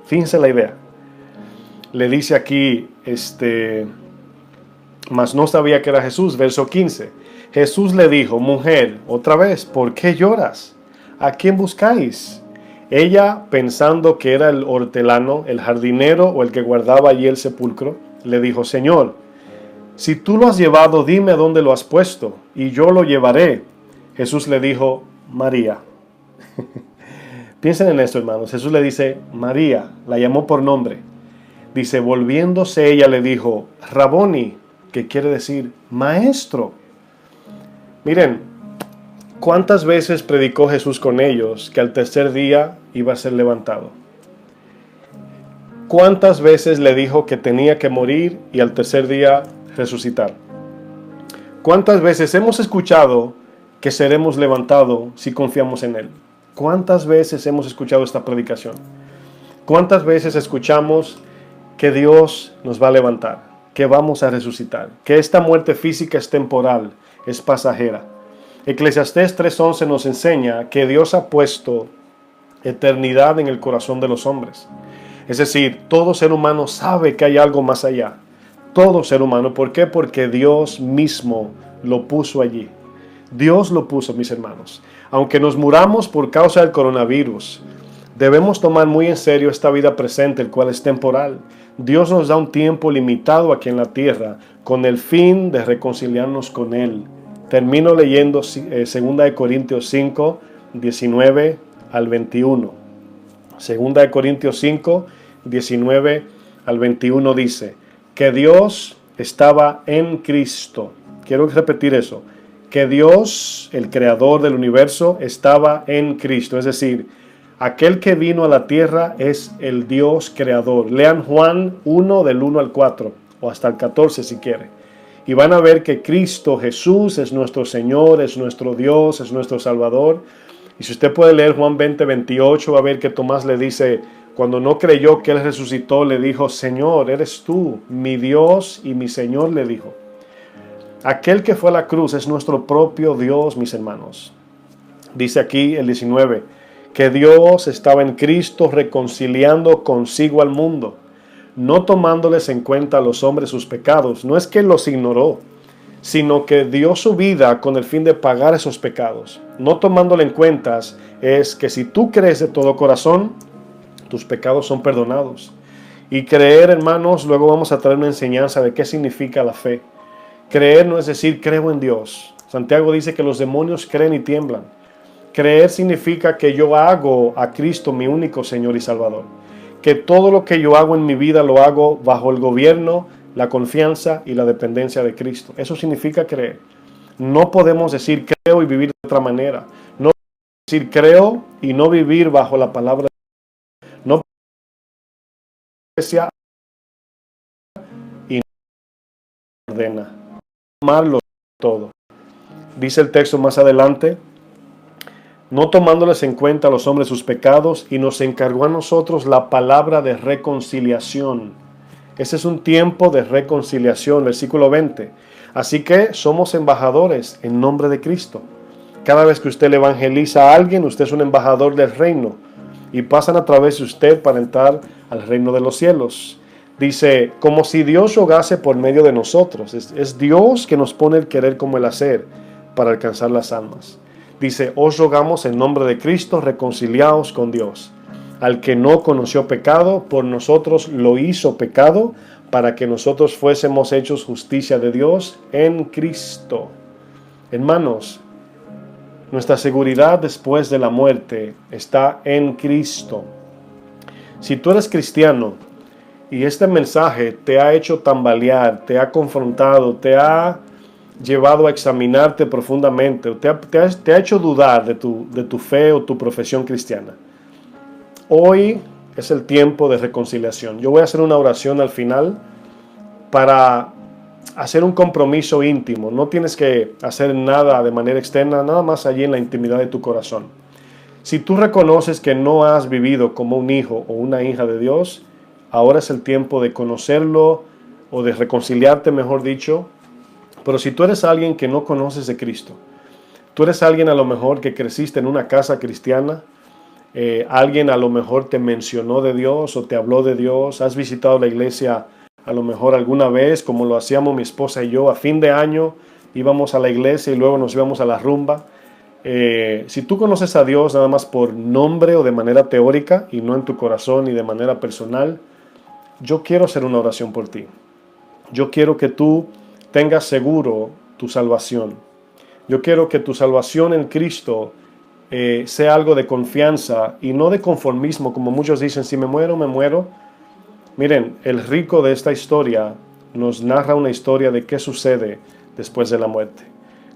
Fíjense la idea. Le dice aquí, mas no sabía que era Jesús, verso 15. Jesús le dijo, mujer, otra vez, ¿por qué lloras? ¿A quién buscáis? Ella, pensando que era el hortelano, el jardinero o el que guardaba allí el sepulcro, le dijo, Señor, si tú lo has llevado, dime a dónde lo has puesto, y yo lo llevaré. Jesús le dijo, María. Piensen en esto, hermanos. Jesús le dice, María, la llamó por nombre. Dice, volviéndose ella le dijo, Raboni, que quiere decir maestro. Miren, ¿cuántas veces predicó Jesús con ellos que al tercer día iba a ser levantado? ¿Cuántas veces le dijo que tenía que morir y al tercer día resucitar? ¿Cuántas veces hemos escuchado que seremos levantados si confiamos en Él? ¿Cuántas veces hemos escuchado esta predicación? ¿Cuántas veces escuchamos que Dios nos va a levantar, que vamos a resucitar, que esta muerte física es temporal, es pasajera? Eclesiastés 3:11 nos enseña que Dios ha puesto eternidad en el corazón de los hombres. Es decir, todo ser humano sabe que hay algo más allá. Todo ser humano. ¿Por qué? Porque Dios mismo lo puso allí. Dios lo puso, mis hermanos. Aunque nos muramos por causa del coronavirus, debemos tomar muy en serio esta vida presente, el cual es temporal. Dios nos da un tiempo limitado aquí en la tierra con el fin de reconciliarnos con Él. Termino leyendo 2 Corintios 5, 19 al 21. 2 Corintios 5, 19 al 21 dice que Dios estaba en Cristo. Quiero repetir eso. Que Dios, el creador del universo, estaba en Cristo. Es decir, aquel que vino a la tierra es el Dios creador. Lean Juan 1 del 1 al 4 o hasta el 14 si quiere. Y van a ver que Cristo Jesús es nuestro Señor, es nuestro Dios, es nuestro Salvador. Y si usted puede leer Juan 20, 28, va a ver que Tomás le dice, cuando no creyó que Él resucitó, le dijo, Señor, eres tú, mi Dios y mi Señor, le dijo. Aquel que fue a la cruz es nuestro propio Dios, mis hermanos. Dice aquí el 19, que Dios estaba en Cristo reconciliando consigo al mundo, no tomándoles en cuenta a los hombres sus pecados. No es que los ignoró, sino que dio su vida con el fin de pagar esos pecados. No tomándole en cuenta es que si tú crees de todo corazón, tus pecados son perdonados. Y creer, hermanos, luego vamos a traer una enseñanza de qué significa la fe. Creer no es decir creo en Dios. Santiago dice que los demonios creen y tiemblan. Creer significa que yo hago a Cristo mi único Señor y Salvador. Que todo lo que yo hago en mi vida lo hago bajo el gobierno, la confianza y la dependencia de Cristo. Eso significa creer. No podemos decir creo y vivir de otra manera. No podemos decir creo y no vivir bajo la palabra de Dios. No podemos y no ordena. Tomarlo todo. Dice el texto más adelante, no tomándoles en cuenta a los hombres sus pecados, y nos encargó a nosotros la palabra de reconciliación. Ese es un tiempo de reconciliación, versículo 20. Así que somos embajadores en nombre de Cristo. Cada vez que usted le evangeliza a alguien, usted es un embajador del reino, y pasan a través de usted para entrar al reino de los cielos. Dice, como si Dios rogase por medio de nosotros. Es Dios que nos pone el querer como el hacer para alcanzar las almas. Dice, os rogamos en nombre de Cristo, reconciliaos con Dios. Al que no conoció pecado, por nosotros lo hizo pecado, para que nosotros fuésemos hechos justicia de Dios en Cristo. Hermanos, nuestra seguridad después de la muerte está en Cristo. Si tú eres cristiano, y este mensaje te ha hecho tambalear, te ha confrontado, te ha llevado a examinarte profundamente, te ha hecho dudar de tu fe o tu profesión cristiana. Hoy es el tiempo de reconciliación. Yo voy a hacer una oración al final para hacer un compromiso íntimo. No tienes que hacer nada de manera externa, nada más allí en la intimidad de tu corazón. Si tú reconoces que no has vivido como un hijo o una hija de Dios, ahora es el tiempo de conocerlo o de reconciliarte, mejor dicho. Pero si tú eres alguien que no conoces de Cristo, tú eres alguien a lo mejor que creciste en una casa cristiana, Alguien a lo mejor te mencionó de Dios o te habló de Dios. Has visitado la iglesia a lo mejor alguna vez, como lo hacíamos mi esposa y yo a fin de año. Íbamos a la iglesia y luego nos íbamos a la rumba. Si tú conoces a Dios nada más por nombre o de manera teórica y no en tu corazón y de manera personal, yo quiero hacer una oración por ti. Yo quiero que tú tengas seguro tu salvación. Yo quiero que tu salvación en Cristo sea algo de confianza y no de conformismo, como muchos dicen, si me muero, me muero. Miren, el rico de esta historia nos narra una historia de qué sucede después de la muerte.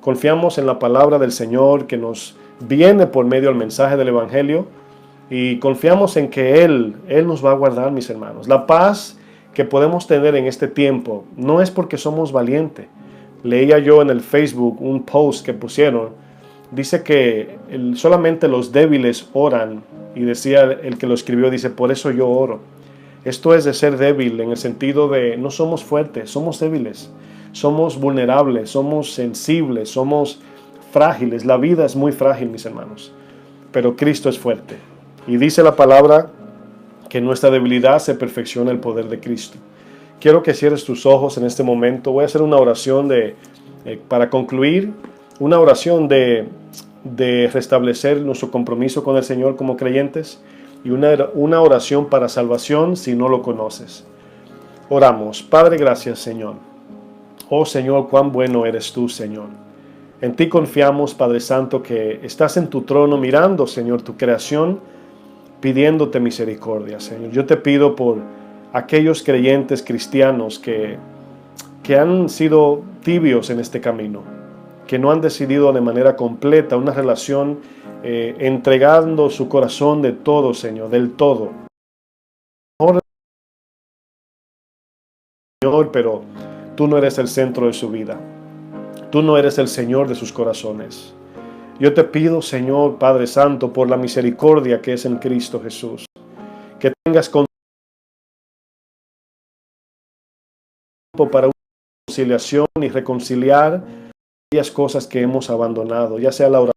Confiamos en la palabra del Señor que nos viene por medio del mensaje del Evangelio y confiamos en que Él nos va a guardar, mis hermanos. La paz que podemos tener en este tiempo no es porque somos valientes. Leía yo en el Facebook un post que pusieron, dice que solamente los débiles oran, y decía el que lo escribió, dice, por eso yo oro. Esto es de ser débil en el sentido de no somos fuertes, somos débiles, somos vulnerables, somos sensibles, somos frágiles. La vida es muy frágil, mis hermanos, pero Cristo es fuerte. Y dice la palabra que en nuestra debilidad se perfecciona el poder de Cristo. Quiero que cierres tus ojos en este momento. Voy a hacer una oración para concluir, una oración de restablecer nuestro compromiso con el Señor como creyentes y una oración para salvación si no lo conoces. Oramos. Padre, gracias, Señor. Oh Señor, cuán bueno eres tú, Señor. En ti confiamos, Padre Santo, que estás en tu trono mirando, Señor, tu creación, pidiéndote misericordia, Señor. Yo te pido por aquellos creyentes cristianos que han sido tibios en este camino, que no han decidido de manera completa una relación entregando su corazón de todo, Señor, del todo. Señor, pero tú no eres el centro de su vida. Tú no eres el Señor de sus corazones. Yo te pido, Señor, Padre Santo, por la misericordia que es en Cristo Jesús, que tengas tiempo para una reconciliación y reconciliar aquellas cosas que hemos abandonado, ya sea la oración,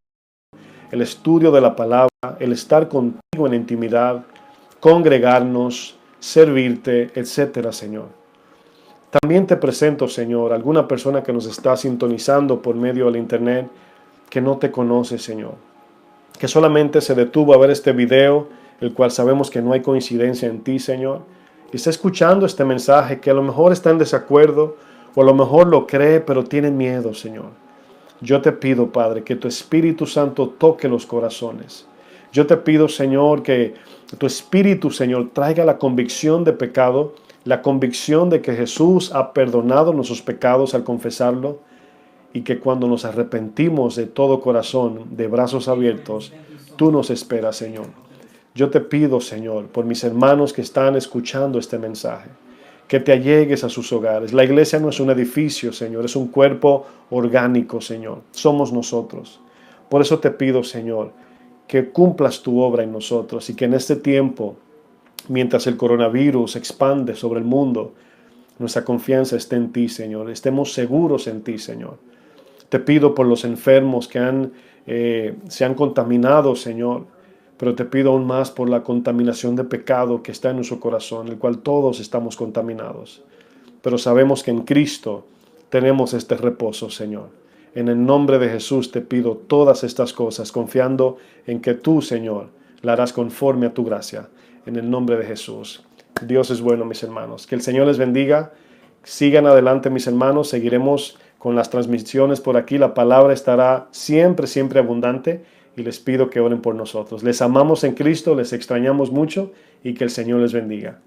el estudio de la palabra, el estar contigo en intimidad, congregarnos, servirte, etcétera, Señor. También te presento, Señor, alguna persona que nos está sintonizando por medio del internet que no te conoce, Señor, que solamente se detuvo a ver este video, el cual sabemos que no hay coincidencia en ti, Señor, y está escuchando este mensaje, que a lo mejor está en desacuerdo, o a lo mejor lo cree, pero tiene miedo, Señor. Yo te pido, Padre, que tu Espíritu Santo toque los corazones. Yo te pido, Señor, que tu Espíritu, Señor, traiga la convicción de pecado, la convicción de que Jesús ha perdonado nuestros pecados al confesarlo, y que cuando nos arrepentimos de todo corazón, de brazos abiertos, tú nos esperas, Señor. Yo te pido, Señor, por mis hermanos que están escuchando este mensaje, que te allegues a sus hogares. La iglesia no es un edificio, Señor, es un cuerpo orgánico, Señor. Somos nosotros. Por eso te pido, Señor, que cumplas tu obra en nosotros y que en este tiempo, mientras el coronavirus se expande sobre el mundo, nuestra confianza esté en ti, Señor. Estemos seguros en ti, Señor. Te pido por los enfermos que se han contaminado, Señor, pero te pido aún más por la contaminación de pecado que está en nuestro corazón, el cual todos estamos contaminados. Pero sabemos que en Cristo tenemos este reposo, Señor. En el nombre de Jesús te pido todas estas cosas, confiando en que tú, Señor, la harás conforme a tu gracia. En el nombre de Jesús. Dios es bueno, mis hermanos. Que el Señor les bendiga. Sigan adelante, mis hermanos. Seguiremos con las transmisiones por aquí. La palabra estará siempre, siempre abundante. Y les pido que oren por nosotros. Les amamos en Cristo, les extrañamos mucho y que el Señor les bendiga.